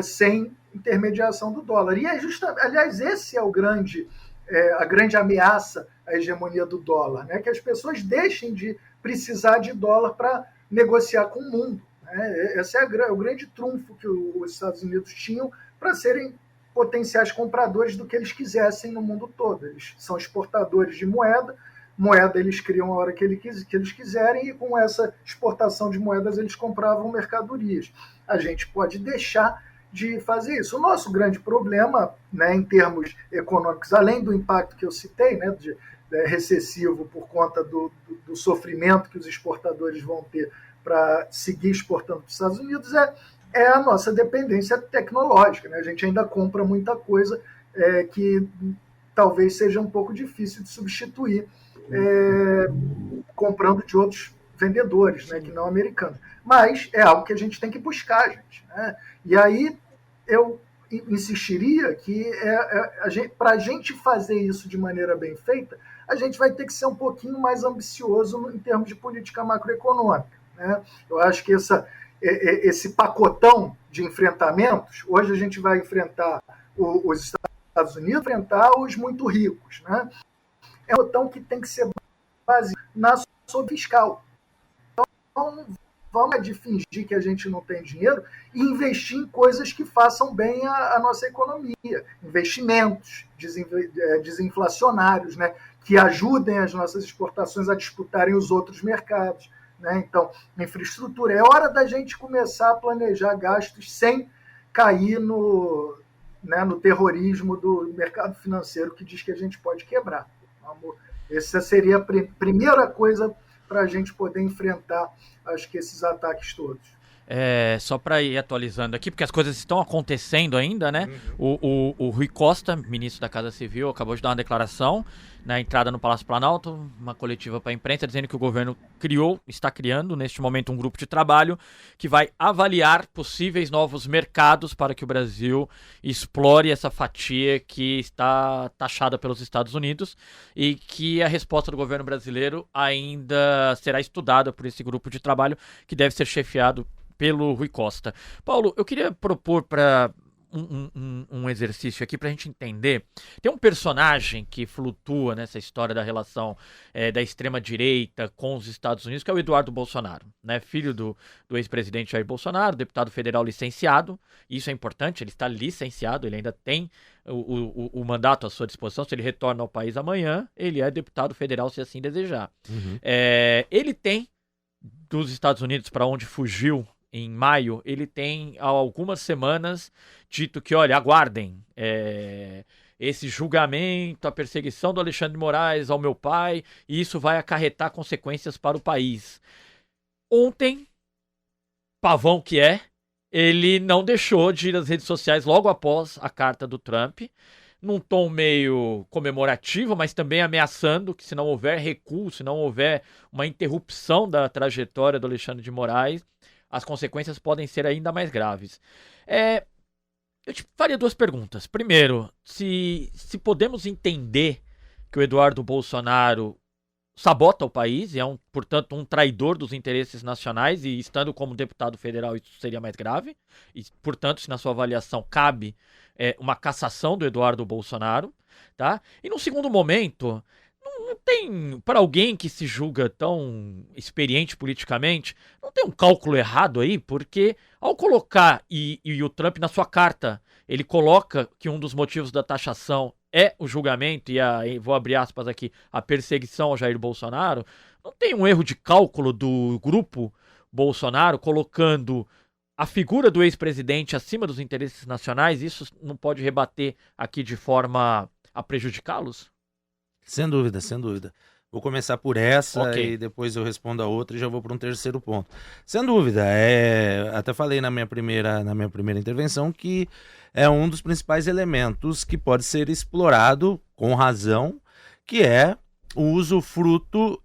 sem intermediação do dólar. E aliás, esse é a grande ameaça à hegemonia do dólar, né? Que as pessoas deixem de precisar de dólar para negociar com o mundo. Né? Esse é o grande trunfo que os Estados Unidos tinham para serem potenciais compradores do que eles quisessem no mundo todo. Eles são exportadores de moeda eles criam a hora que eles quiserem, e com essa exportação de moedas eles compravam mercadorias. A gente pode deixar de fazer isso. O nosso grande problema, né, em termos econômicos, além do impacto que eu citei, né, recessivo por conta do sofrimento que os exportadores vão ter para seguir exportando para os Estados Unidos, é a nossa dependência tecnológica. Né? A gente ainda compra muita coisa que talvez seja um pouco difícil de substituir comprando de outros vendedores, né, que não americanos. Mas é algo que a gente tem que buscar, gente. Né? E aí eu insistiria que para a gente fazer isso de maneira bem feita, a gente vai ter que ser um pouquinho mais ambicioso em termos de política macroeconômica. Né? Eu acho que esse pacotão de enfrentamentos, hoje a gente vai enfrentar os Estados Unidos, enfrentar os muito ricos. Né? É um pacotão que tem que ser baseado na sua fiscal. Então, vamos de fingir que a gente não tem dinheiro e investir em coisas que façam bem a nossa economia. Investimentos desinflacionários, né, que ajudem as nossas exportações a disputarem os outros mercados. Né? Então, infraestrutura. É hora da gente começar a planejar gastos sem cair no terrorismo do mercado financeiro que diz que a gente pode quebrar. Essa seria a primeira coisa para a gente poder enfrentar, acho que, esses ataques todos. Só para ir atualizando aqui, porque as coisas estão acontecendo ainda, né? O Rui Costa, ministro da Casa Civil, acabou de dar uma declaração na entrada no Palácio Planalto, uma coletiva para a imprensa, dizendo que o governo está criando, neste momento, um grupo de trabalho que vai avaliar possíveis novos mercados para que o Brasil explore essa fatia que está taxada pelos Estados Unidos e que a resposta do governo brasileiro ainda será estudada por esse grupo de trabalho que deve ser chefiado pelo Rui Costa. Paulo, eu queria propor para um exercício aqui para a gente entender. Tem um personagem que flutua nessa história da relação da extrema-direita com os Estados Unidos, que é o Eduardo Bolsonaro, né? Filho do ex-presidente Jair Bolsonaro, deputado federal licenciado. Isso é importante, ele está licenciado, ele ainda tem o mandato à sua disposição. Se ele retorna ao país amanhã, ele é deputado federal, se assim desejar. Ele tem, dos Estados Unidos, para onde fugiu em maio, ele tem há algumas semanas dito que, olha, aguardem esse julgamento, a perseguição do Alexandre de Moraes ao meu pai, e isso vai acarretar consequências para o país. Ontem, pavão que ele não deixou de ir às redes sociais logo após a carta do Trump, num tom meio comemorativo, mas também ameaçando que, se não houver recuo, se não houver uma interrupção da trajetória do Alexandre de Moraes, as consequências podem ser ainda mais graves. Eu te faria duas perguntas. Primeiro, se podemos entender que o Eduardo Bolsonaro sabota o país e é, portanto, um traidor dos interesses nacionais, e estando como deputado federal isso seria mais grave, e, portanto, se na sua avaliação cabe uma cassação do Eduardo Bolsonaro, tá? E no segundo momento, não tem, para alguém que se julga tão experiente politicamente, não tem um cálculo errado aí, porque ao colocar, e o Trump na sua carta, ele coloca que um dos motivos da taxação é o julgamento, e vou abrir aspas aqui, a perseguição ao Jair Bolsonaro, não tem um erro de cálculo do grupo Bolsonaro colocando a figura do ex-presidente acima dos interesses nacionais? Isso não pode rebater aqui de forma a prejudicá-los? Sem dúvida, sem dúvida. Vou começar por essa, Ok. e depois eu respondo a outra e já vou para um terceiro ponto. Sem dúvida, até falei na minha primeira intervenção que é um dos principais elementos que pode ser explorado com razão, que é o usufruto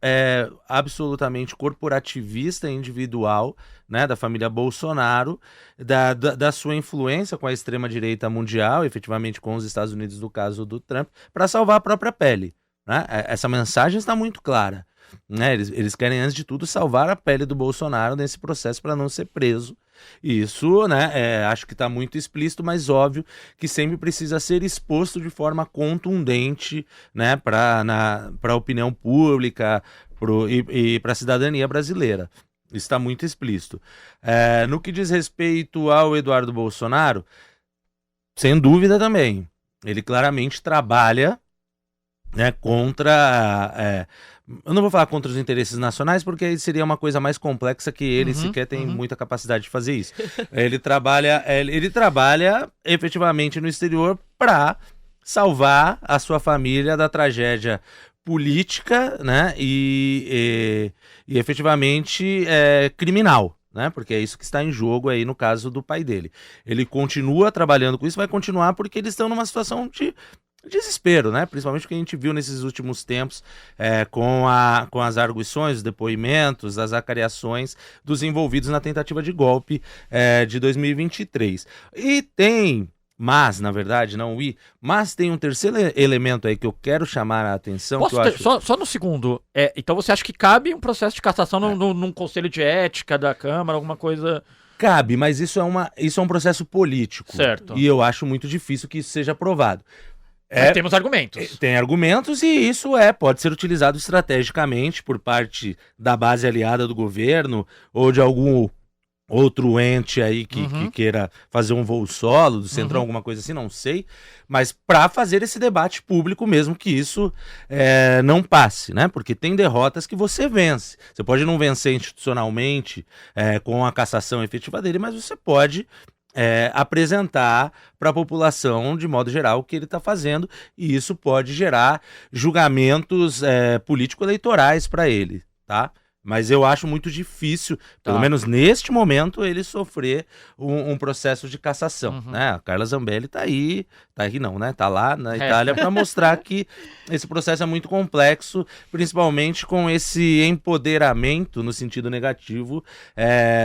absolutamente corporativista e individual, né, da família Bolsonaro, da sua influência com a extrema-direita mundial, efetivamente com os Estados Unidos no caso do Trump, para salvar a própria pele. Né? Essa mensagem está muito clara. Né? Eles querem, antes de tudo, salvar a pele do Bolsonaro nesse processo para não ser preso. E isso, né, acho que está muito explícito, mas óbvio que sempre precisa ser exposto de forma contundente, né, para a opinião pública e para a cidadania brasileira. Isso está muito explícito. No que diz respeito ao Eduardo Bolsonaro, sem dúvida também, ele claramente trabalha né, contra... eu não vou falar contra os interesses nacionais, porque aí seria uma coisa mais complexa que ele sequer tem muita capacidade de fazer isso. Ele trabalha efetivamente no exterior para salvar a sua família da tragédia política, né, e efetivamente criminal, né, porque é isso que está em jogo aí no caso do pai dele. Ele continua trabalhando com isso, vai continuar porque eles estão numa situação de desespero, né? Principalmente o que a gente viu nesses últimos tempos com as arguições, os depoimentos, as acariações dos envolvidos na tentativa de golpe de 2023. E tem, mas tem um terceiro elemento aí que eu quero chamar a atenção. Só no segundo. Então você acha que cabe um processo de cassação num conselho de ética da Câmara, alguma coisa... Cabe, mas isso é um processo político. Certo. E eu acho muito difícil que isso seja aprovado. Temos argumentos. Tem argumentos e isso pode ser utilizado estrategicamente por parte da base aliada do governo ou de algum outro ente aí que queira fazer um voo solo, do Centrão, alguma coisa assim, não sei, mas para fazer esse debate público mesmo que isso não passe, né? Porque tem derrotas que você vence. Você pode não vencer institucionalmente com a cassação efetiva dele, mas você pode... apresentar para a população, de modo geral, o que ele está fazendo, e isso pode gerar julgamentos político-eleitorais para ele, tá? Mas eu acho muito difícil, pelo menos neste momento, ele sofrer um processo de cassação, né? A Carla Zambelli tá lá na Itália para mostrar que esse processo é muito complexo, principalmente com esse empoderamento, no sentido negativo,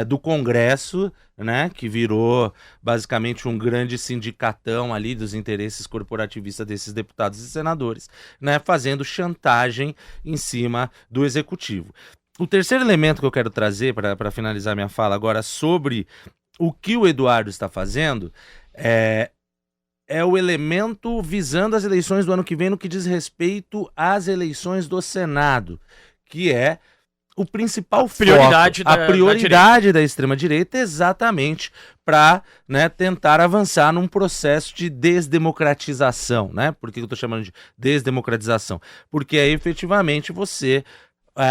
do Congresso, né? Que virou basicamente um grande sindicatão ali dos interesses corporativistas desses deputados e senadores, né? Fazendo chantagem em cima do Executivo. O terceiro elemento que eu quero trazer para finalizar minha fala agora sobre o que o Eduardo está fazendo é o elemento visando as eleições do ano que vem no que diz respeito às eleições do Senado, que é o principal a prioridade da extrema-direita exatamente para, né, tentar avançar num processo de desdemocratização, né? Por que eu estou chamando de desdemocratização? Porque é efetivamente você...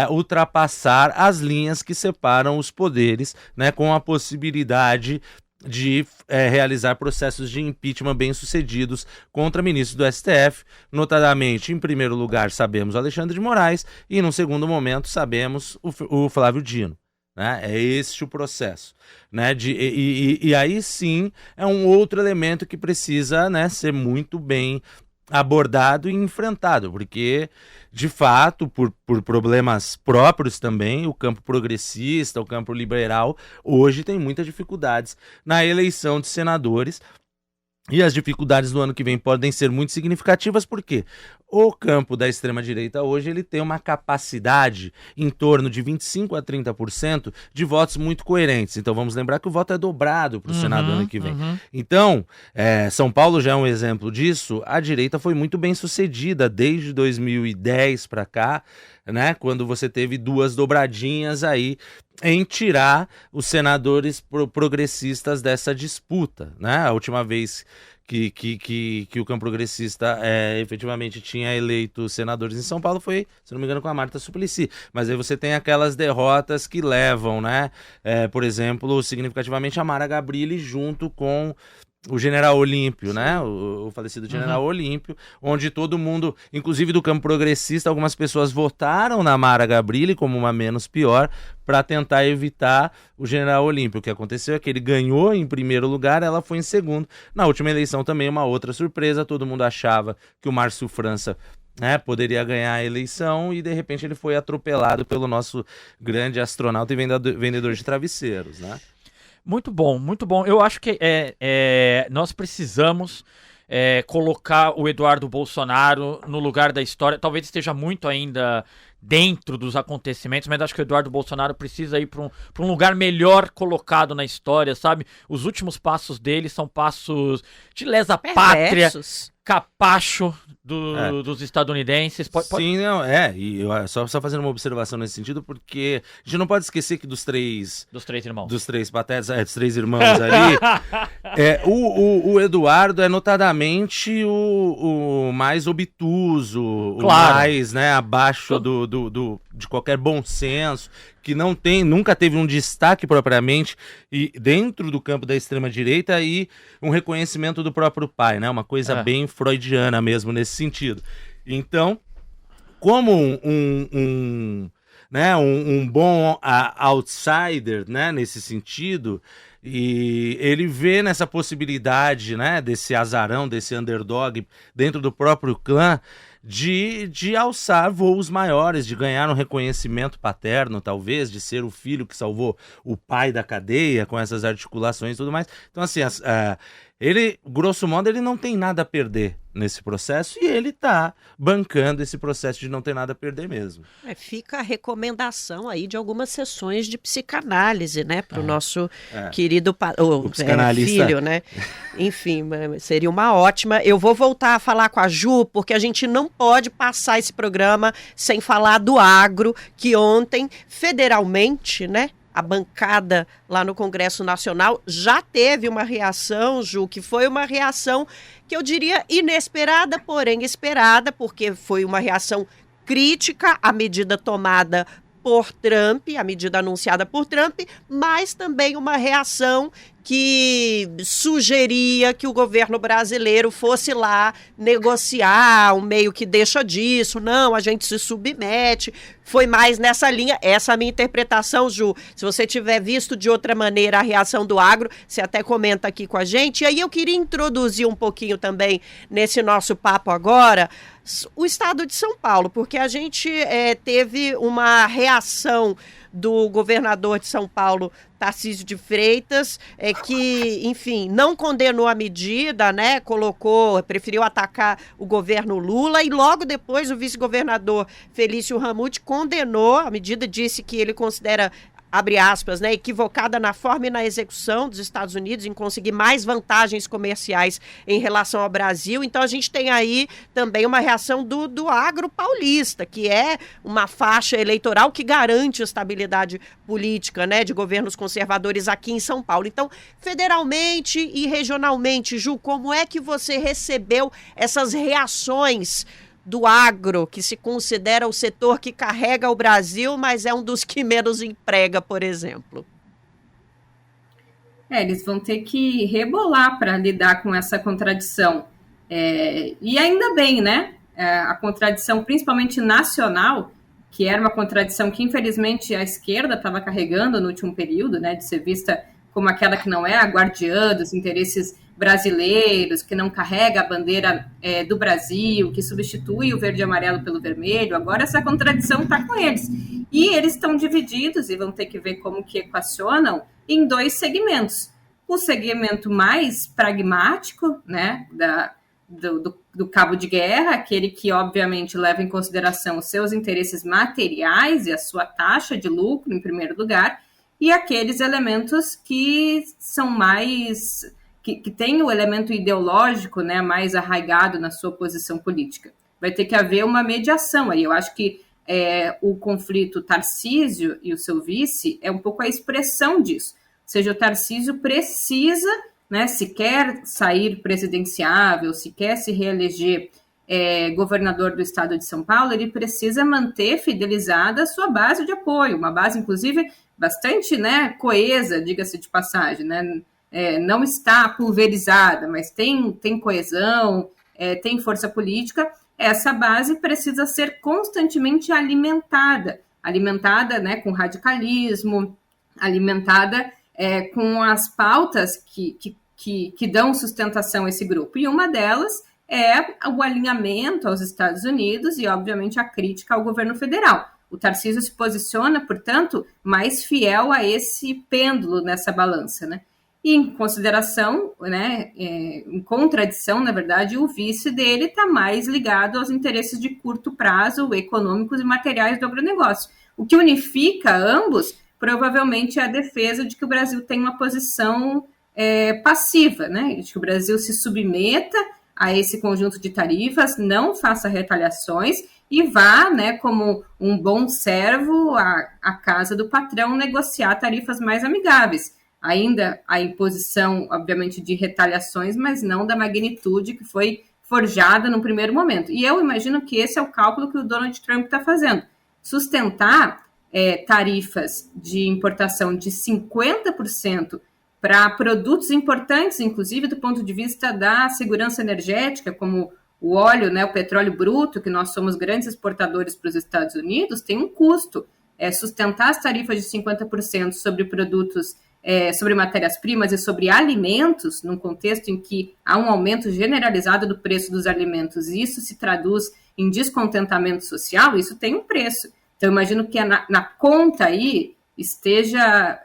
ultrapassar as linhas que separam os poderes, né, com a possibilidade de realizar processos de impeachment bem-sucedidos contra ministros do STF, notadamente, em primeiro lugar, sabemos o Alexandre de Moraes, e, num segundo momento, sabemos o Flávio Dino. Né? É este o processo. Né? E aí, sim, é um outro elemento que precisa, né, ser muito bem abordado e enfrentado, porque, de fato, por problemas próprios também, o campo progressista, o campo liberal, hoje tem muitas dificuldades na eleição de senadores, e as dificuldades do ano que vem podem ser muito significativas, porque o campo da extrema-direita hoje ele tem uma capacidade em torno de 25% a 30% de votos muito coerentes. Então vamos lembrar que o voto é dobrado para o Senado ano que vem. Então, São Paulo já é um exemplo disso. A direita foi muito bem sucedida desde 2010 para cá, né, quando você teve duas dobradinhas aí em tirar os senadores progressistas dessa disputa, né? A última vez que o campo progressista efetivamente tinha eleito senadores em São Paulo foi, se não me engano, com a Marta Suplicy. Mas aí você tem aquelas derrotas que levam, né? Por exemplo, significativamente a Mara Gabrilli junto com o General Olímpio, né? O falecido General Olímpio, onde todo mundo, inclusive do campo progressista, algumas pessoas votaram na Mara Gabrilli como uma menos pior para tentar evitar o General Olímpio. O que aconteceu é que ele ganhou em primeiro lugar, ela foi em segundo. Na última eleição também uma outra surpresa, todo mundo achava que o Márcio França, né, poderia ganhar a eleição e de repente ele foi atropelado pelo nosso grande astronauta e vendedor de travesseiros, né? Muito bom, muito bom. Eu acho que nós precisamos colocar o Eduardo Bolsonaro no lugar da história. Talvez esteja muito ainda dentro dos acontecimentos, mas acho que o Eduardo Bolsonaro precisa ir para um lugar melhor colocado na história, sabe? Os últimos passos dele são passos de lesa pátria, capacho dos estadunidenses. Sim, não, e eu só fazendo uma observação nesse sentido, porque a gente não pode esquecer que dos três irmãos. Dos três patetas, dos três irmãos ali, O Eduardo é notadamente o mais obtuso, Claro. o mais, né, abaixo de qualquer bom senso, que nunca teve um destaque propriamente e dentro do campo da extrema-direita e um reconhecimento do próprio pai, né? Uma coisa bem freudiana mesmo nesse sentido. Então, como um bom outsider, né, nesse sentido, e ele vê nessa possibilidade, né, desse azarão, desse underdog dentro do próprio clã, de alçar voos maiores, de ganhar um reconhecimento paterno, talvez, de ser o filho que salvou o pai da cadeia com essas articulações e tudo mais. Então, assim, ele, grosso modo, ele não tem nada a perder nesse processo e ele está bancando esse processo de não ter nada a perder mesmo. Fica a recomendação aí de algumas sessões de psicanálise, né, para o nosso querido o psicanalista. filho, né? Enfim, seria uma ótima. Eu vou voltar a falar com a Ju, porque a gente não pode passar esse programa sem falar do agro, que ontem, federalmente, né, a bancada lá no Congresso Nacional já teve uma reação, Ju, que foi uma reação que eu diria inesperada, porém esperada, porque foi uma reação crítica à medida tomada por Trump, a medida anunciada por Trump, mas também uma reação que sugeria que o governo brasileiro fosse lá negociar, um meio que deixa disso, não, a gente se submete, foi mais nessa linha, essa é a minha interpretação, Ju. Se você tiver visto de outra maneira a reação do agro, você até comenta aqui com a gente, e aí eu queria introduzir um pouquinho também nesse nosso papo agora, o estado de São Paulo, porque a gente teve uma reação do governador de São Paulo, Tarcísio de Freitas, que, enfim, não condenou a medida, né? Preferiu atacar o governo Lula e logo depois o vice-governador Felício Ramute condenou a medida, disse que ele considera, abre aspas, né, equivocada na forma e na execução dos Estados Unidos em conseguir mais vantagens comerciais em relação ao Brasil. Então a gente tem aí também uma reação do agro paulista, que é uma faixa eleitoral que garante a estabilidade política, né, de governos conservadores aqui em São Paulo. Então, federalmente e regionalmente, Ju, como é que você recebeu essas reações do agro, que se considera o setor que carrega o Brasil, mas é um dos que menos emprega, por exemplo? Eles vão ter que rebolar para lidar com essa contradição. E ainda bem, né? A contradição, principalmente nacional, que era uma contradição que, infelizmente, a esquerda estava carregando no último período, né? De ser vista como aquela que não é a guardiã dos interesses brasileiros, que não carrega a bandeira do Brasil, que substitui o verde e amarelo pelo vermelho. Agora essa contradição está com eles. E eles estão divididos, e vão ter que ver como que equacionam, em dois segmentos. O segmento mais pragmático, né, do cabo de guerra, aquele que obviamente leva em consideração os seus interesses materiais e a sua taxa de lucro, em primeiro lugar, e aqueles elementos que são mais... que tem o elemento ideológico, né, mais arraigado na sua posição política. Vai ter que haver uma mediação aí. Eu acho que o conflito Tarcísio e o seu vice é um pouco a expressão disso. Ou seja, o Tarcísio precisa, né, se quer sair presidenciável, se quer se reeleger governador do estado de São Paulo, ele precisa manter fidelizada a sua base de apoio, uma base, inclusive, bastante, né, coesa, diga-se de passagem, né? Não está pulverizada, mas tem coesão, tem força política. Essa base precisa ser constantemente alimentada, né, com radicalismo, alimentada com as pautas que dão sustentação a esse grupo. E uma delas é o alinhamento aos Estados Unidos e, obviamente, a crítica ao governo federal. O Tarcísio se posiciona, portanto, mais fiel a esse pêndulo nessa balança, né? E em consideração, né, em contradição, na verdade, o vice dele está mais ligado aos interesses de curto prazo, econômicos e materiais do agronegócio. O que unifica ambos, provavelmente, é a defesa de que o Brasil tem uma posição passiva, né, de que o Brasil se submeta a esse conjunto de tarifas, não faça retaliações e vá, né, como um bom servo à casa do patrão negociar tarifas mais amigáveis. ainda a imposição, obviamente, de retaliações, mas não da magnitude que foi forjada no primeiro momento. E eu imagino que esse é o cálculo que o Donald Trump está fazendo. Sustentar tarifas de importação de 50% para produtos importantes, inclusive do ponto de vista da segurança energética, como o óleo, né, o petróleo bruto, que nós somos grandes exportadores para os Estados Unidos, tem um custo. Sustentar as tarifas de 50% sobre produtos, sobre matérias-primas e sobre alimentos, num contexto em que há um aumento generalizado do preço dos alimentos, e isso se traduz em descontentamento social, isso tem um preço. Então, eu imagino que na conta aí esteja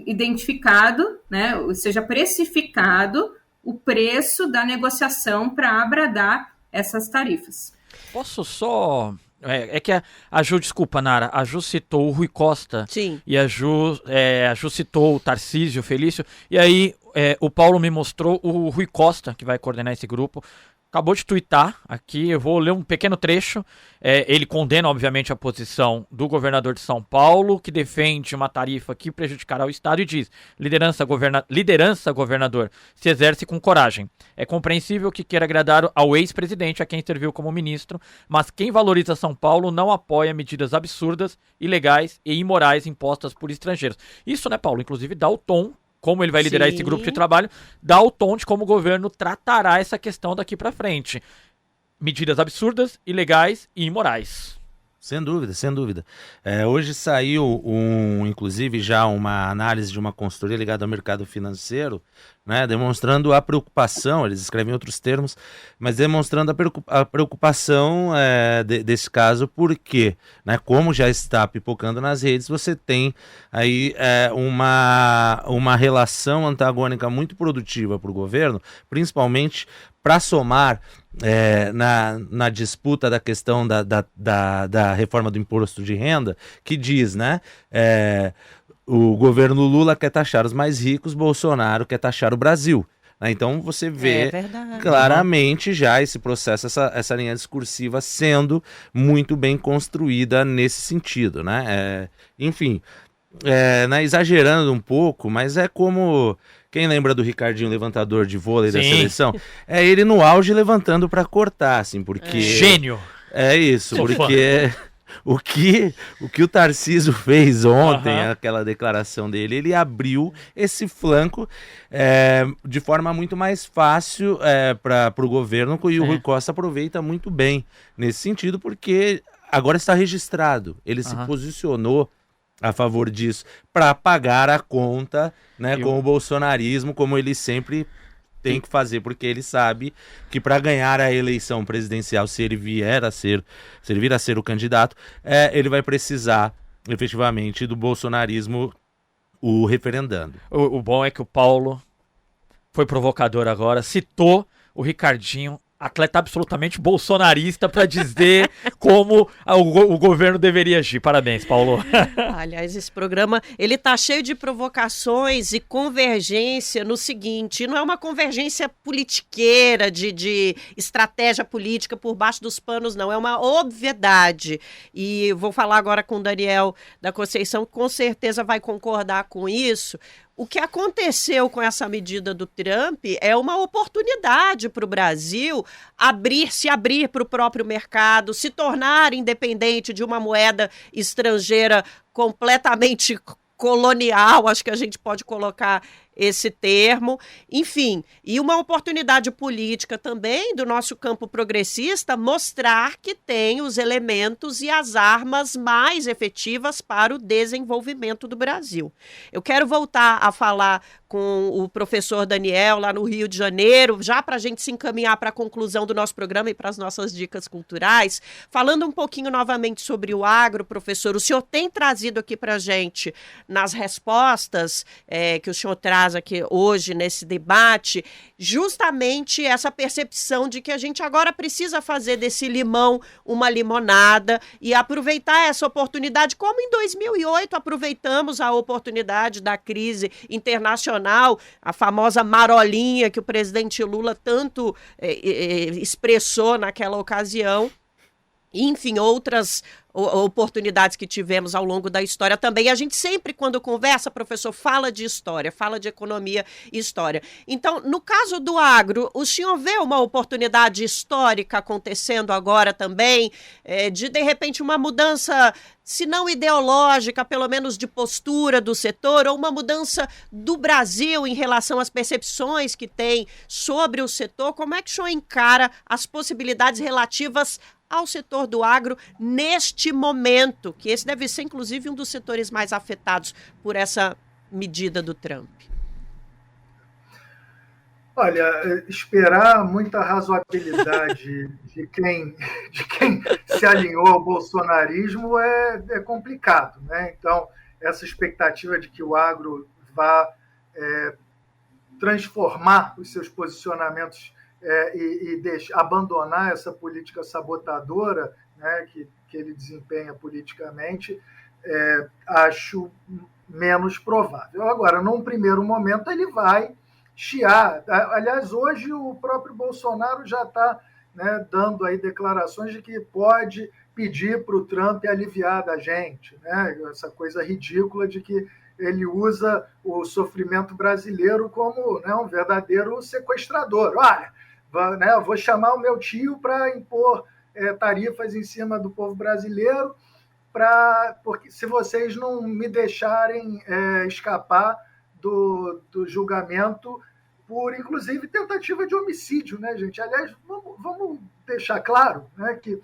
identificado, né, seja precificado o preço da negociação para abradar essas tarifas. Posso só... É que a Ju, desculpa, Nara, a Ju citou o Rui Costa. Sim. E a Ju citou o Tarcísio, o Felício, e aí o Paulo me mostrou o Rui Costa, que vai coordenar esse grupo, acabou de tuitar aqui, eu vou ler um pequeno trecho. Ele condena, obviamente, a posição do governador de São Paulo, que defende uma tarifa que prejudicará o Estado e diz: liderança, governador, se exerce com coragem. É compreensível que queira agradar ao ex-presidente, a quem serviu como ministro, mas quem valoriza São Paulo não apoia medidas absurdas, ilegais e imorais impostas por estrangeiros. Isso, né, Paulo, inclusive dá o tom, como ele vai liderar esse grupo de trabalho, dá o tom de como o governo tratará essa questão daqui para frente. Medidas absurdas, ilegais e imorais. Sem dúvida, sem dúvida. Hoje saiu, inclusive, já uma análise de uma consultoria ligada ao mercado financeiro, né, demonstrando a preocupação, eles escrevem outros termos, mas demonstrando a preocupação desse caso, porque, né, como já está pipocando nas redes, você tem aí uma relação antagônica muito produtiva para o governo, principalmente para somar na disputa da questão da reforma do imposto de renda, que diz, né, o governo Lula quer taxar os mais ricos, Bolsonaro quer taxar o Brasil. Então você vê claramente já esse processo, essa linha discursiva sendo muito bem construída nesse sentido, né? Enfim, né, exagerando um pouco, mas é como... Quem lembra do Ricardinho, levantador de vôlei da seleção? É ele no auge levantando para cortar, assim, porque... Gênio! É isso, porque o que o Tarcísio fez ontem, aquela declaração dele, ele abriu esse flanco de forma muito mais fácil para o governo, e o Rui Costa aproveita muito bem nesse sentido, porque agora está registrado, ele se posicionou a favor disso, para pagar a conta, né, com o bolsonarismo, como ele sempre tem que fazer, porque ele sabe que para ganhar a eleição presidencial, se ele vir a ser o candidato, ele vai precisar, efetivamente, do bolsonarismo o referendando. O bom é que o Paulo foi provocador agora, citou o Ricardinho, atleta absolutamente bolsonarista, para dizer como o governo deveria agir. Parabéns, Paulo. Aliás, esse programa, ele tá cheio de provocações e convergência no seguinte, não é uma convergência politiqueira, de estratégia política por baixo dos panos, não, é uma obviedade. E vou falar agora com o Daniel da Conceição, que com certeza vai concordar com isso. O que aconteceu com essa medida do Trump é uma oportunidade para o Brasil se abrir para o próprio mercado, se tornar independente de uma moeda estrangeira completamente colonial, acho que a gente pode colocar esse termo, enfim, e uma oportunidade política também do nosso campo progressista mostrar que tem os elementos e as armas mais efetivas para o desenvolvimento do Brasil. Eu quero voltar a falar com o professor Daniel lá no Rio de Janeiro, já para a gente se encaminhar para a conclusão do nosso programa e para as nossas dicas culturais, falando um pouquinho novamente sobre o agro, professor, o senhor tem trazido aqui para a gente, nas respostas que o senhor traz aqui hoje nesse debate, justamente essa percepção de que a gente agora precisa fazer desse limão uma limonada e aproveitar essa oportunidade, como em 2008 aproveitamos a oportunidade da crise internacional, a famosa marolinha que o presidente Lula tanto expressou naquela ocasião. Enfim, outras oportunidades que tivemos ao longo da história também. A gente sempre, quando conversa, professor, fala de história, fala de economia e história. Então, no caso do agro, o senhor vê uma oportunidade histórica acontecendo agora também, de repente, uma mudança, se não ideológica, pelo menos de postura do setor, ou uma mudança do Brasil em relação às percepções que tem sobre o setor? Como é que o senhor encara as possibilidades relativas ao setor do agro neste momento, que esse deve ser, inclusive, um dos setores mais afetados por essa medida do Trump? Olha, esperar muita razoabilidade de quem se alinhou ao bolsonarismo é complicado, né? Então, essa expectativa de que o agro vá transformar os seus posicionamentos e abandonar essa política sabotadora, né, que ele desempenha politicamente, acho menos provável. Agora, num primeiro momento, ele vai chiar. Aliás, hoje o próprio Bolsonaro já está, né, dando aí declarações de que pode pedir para o Trump aliviar da gente, né? Essa coisa ridícula de que ele usa o sofrimento brasileiro como, né, um verdadeiro sequestrador. Olha, né, eu vou chamar o meu tio para impor tarifas em cima do povo brasileiro, porque se vocês não me deixarem escapar do julgamento por, inclusive, tentativa de homicídio, né, gente? Aliás, vamos deixar claro, né, que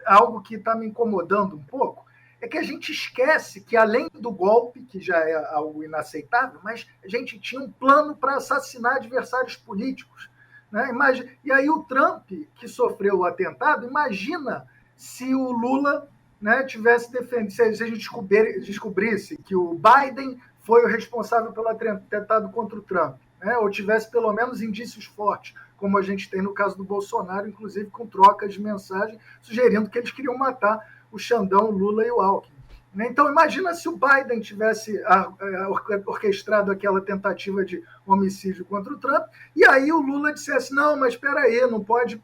algo que está me incomodando um pouco é que a gente esquece que, além do golpe, que já é algo inaceitável, mas a gente tinha um plano para assassinar adversários políticos, né? E aí o Trump, que sofreu o atentado, imagina se o Lula, né, tivesse defendido, se a gente descobrisse que o Biden foi o responsável pelo atentado contra o Trump, né, ou tivesse pelo menos indícios fortes, como a gente tem no caso do Bolsonaro, inclusive com trocas de mensagem sugerindo que eles queriam matar o Xandão, o Lula e o Alckmin. Então, imagina se o Biden tivesse orquestrado aquela tentativa de homicídio contra o Trump, e aí o Lula dissesse, não, mas espera aí, não pode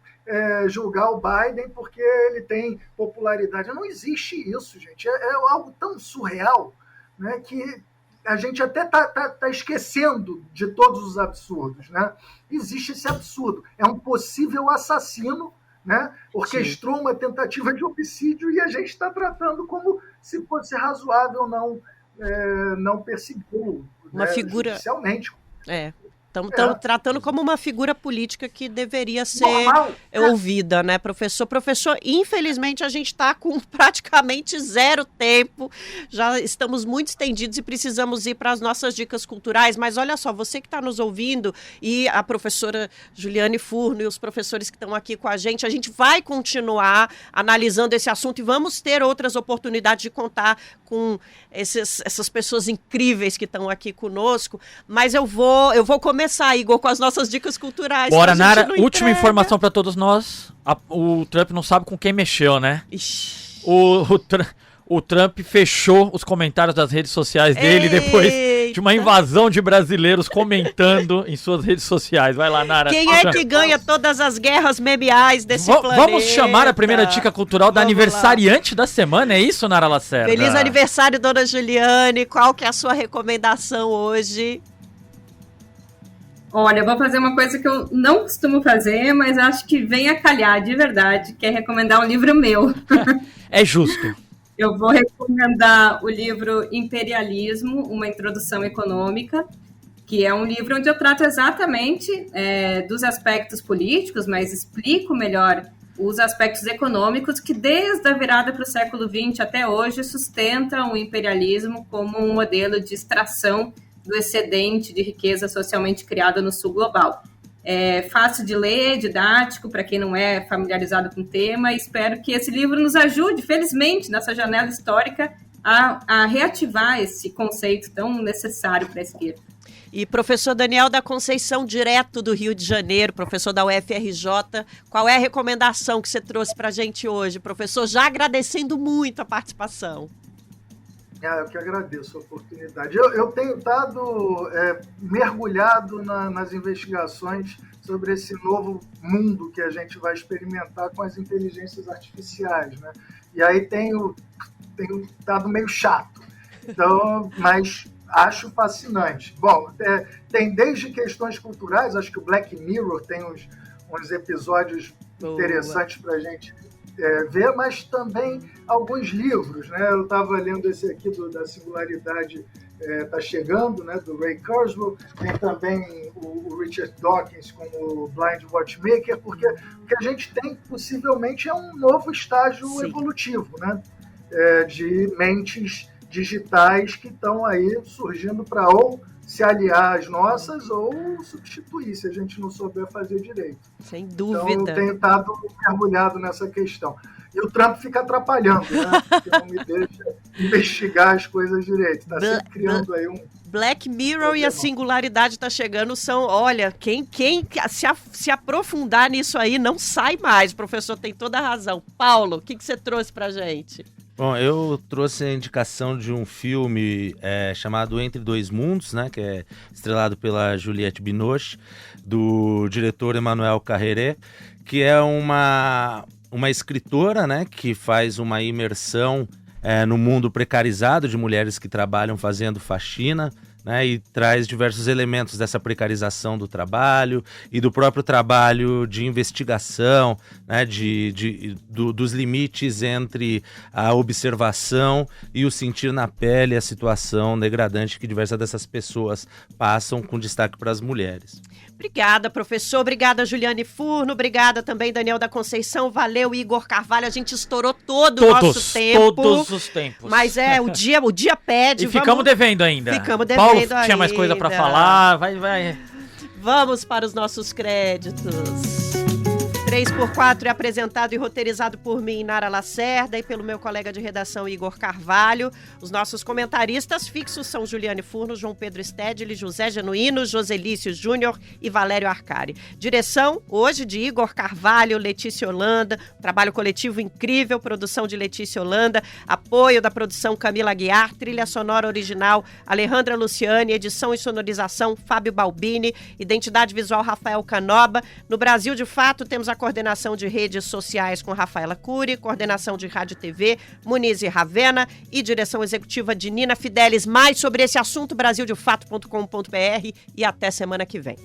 julgar o Biden porque ele tem popularidade. Não existe isso, gente. É algo tão surreal, né, que a gente até tá esquecendo de todos os absurdos, né? Existe esse absurdo. É um possível assassino, né? Orquestrou uma tentativa de homicídio e a gente está tratando como se fosse razoável não persegui-lo, uma figura judicialmente. Estamos tratando como uma figura política que deveria ser ouvida, né, professor? Professor, infelizmente a gente está com praticamente zero tempo, já estamos muito estendidos e precisamos ir para as nossas dicas culturais, mas olha só, você que está nos ouvindo e a professora Juliane Furno e os professores que estão aqui com a gente vai continuar analisando esse assunto e vamos ter outras oportunidades de contar com essas pessoas incríveis que estão aqui conosco, mas eu vou começar, Igor, com as nossas dicas culturais. Bora, Nara, última informação para todos nós. O Trump não sabe com quem mexeu, né? Ixi. O Trump fechou os comentários das redes sociais dele depois de uma invasão de brasileiros comentando em suas redes sociais. Vai lá, Nara. Quem é que ganha todas as guerras memeais desse planeta? Vamos chamar a primeira dica cultural da aniversariante da semana, é isso, Nara Lacerda? Feliz aniversário, dona Juliane. Qual que é a sua recomendação hoje? Olha, eu vou fazer uma coisa que eu não costumo fazer, mas acho que vem a calhar de verdade, que é recomendar um livro meu. É justo. Eu vou recomendar o livro Imperialismo, uma introdução econômica, que é um livro onde eu trato exatamente dos aspectos políticos, mas explico melhor os aspectos econômicos que desde a virada para o século XX até hoje sustentam o imperialismo como um modelo de extração do excedente de riqueza socialmente criada no sul global. É fácil de ler, didático, para quem não é familiarizado com o tema, e espero que esse livro nos ajude, felizmente, nessa janela histórica, a reativar esse conceito tão necessário para a esquerda. E professor Daniel da Conceição, direto do Rio de Janeiro, professor da UFRJ, qual é a recomendação que você trouxe para a gente hoje, professor? Já agradecendo muito a participação. Eu que agradeço a oportunidade. Eu tenho estado mergulhado nas investigações sobre esse novo mundo que a gente vai experimentar com as inteligências artificiais, né? E aí tenho estado meio chato, então, mas acho fascinante. Bom, tem desde questões culturais, acho que o Black Mirror tem uns episódios interessantes para a gente ver, mas também alguns livros, né? Eu estava lendo esse aqui da Singularidade está chegando, né? Do Ray Kurzweil, tem também o Richard Dawkins com o Blind Watchmaker, porque o que a gente tem possivelmente é um novo estágio Sim. evolutivo, né? De mentes digitais que estão aí surgindo para ou se aliar às nossas ou substituir, se a gente não souber fazer direito. Sem Então, dúvida. eu tenho estado mergulhado nessa questão. E o Trump fica atrapalhando, né? Porque não me deixa investigar as coisas direito. Está sempre criando aí Black Mirror e a Singularidade está chegando são, olha, quem se aprofundar nisso aí não sai mais. O professor tem toda a razão. Paulo, o que você trouxe pra gente? Bom, eu trouxe a indicação de um filme chamado Entre Dois Mundos, né, que é estrelado pela Juliette Binoche, do diretor Emmanuel Carréré, que é uma escritora, né, que faz uma imersão no mundo precarizado de mulheres que trabalham fazendo faxina, né, e traz diversos elementos dessa precarização do trabalho e do próprio trabalho de investigação, né, dos limites entre a observação e o sentir na pele a situação degradante que diversas dessas pessoas passam, com destaque para as mulheres. Obrigada, professor. Obrigada, Juliane Furno. Obrigada também, Daniel da Conceição. Valeu, Igor Carvalho. A gente estourou todo o nosso tempo. Todos os tempos. Mas o dia pede. E ficamos devendo ainda. Ficamos devendo Paulo ainda. Tinha mais coisa para falar. Vai. Vamos para os nossos créditos. 3x4 é apresentado e roteirizado por mim, Nara Lacerda, e pelo meu colega de redação, Igor Carvalho. Os nossos comentaristas fixos são Juliane Furno, João Pedro Stedley, José Genuíno, Joselício Júnior e Valério Arcari. Direção, hoje, de Igor Carvalho, Letícia Holanda, trabalho coletivo incrível, produção de Letícia Holanda, apoio da produção Camila Aguiar, trilha sonora original Alejandra Luciani, edição e sonorização Fábio Balbini, identidade visual Rafael Canoba. No Brasil, de fato, temos a coordenação de redes sociais com Rafaela Cury, coordenação de rádio e TV, Muniz e Ravena, e direção executiva de Nina Fidelis. Mais sobre esse assunto, brasildefato.com.br, e até semana que vem.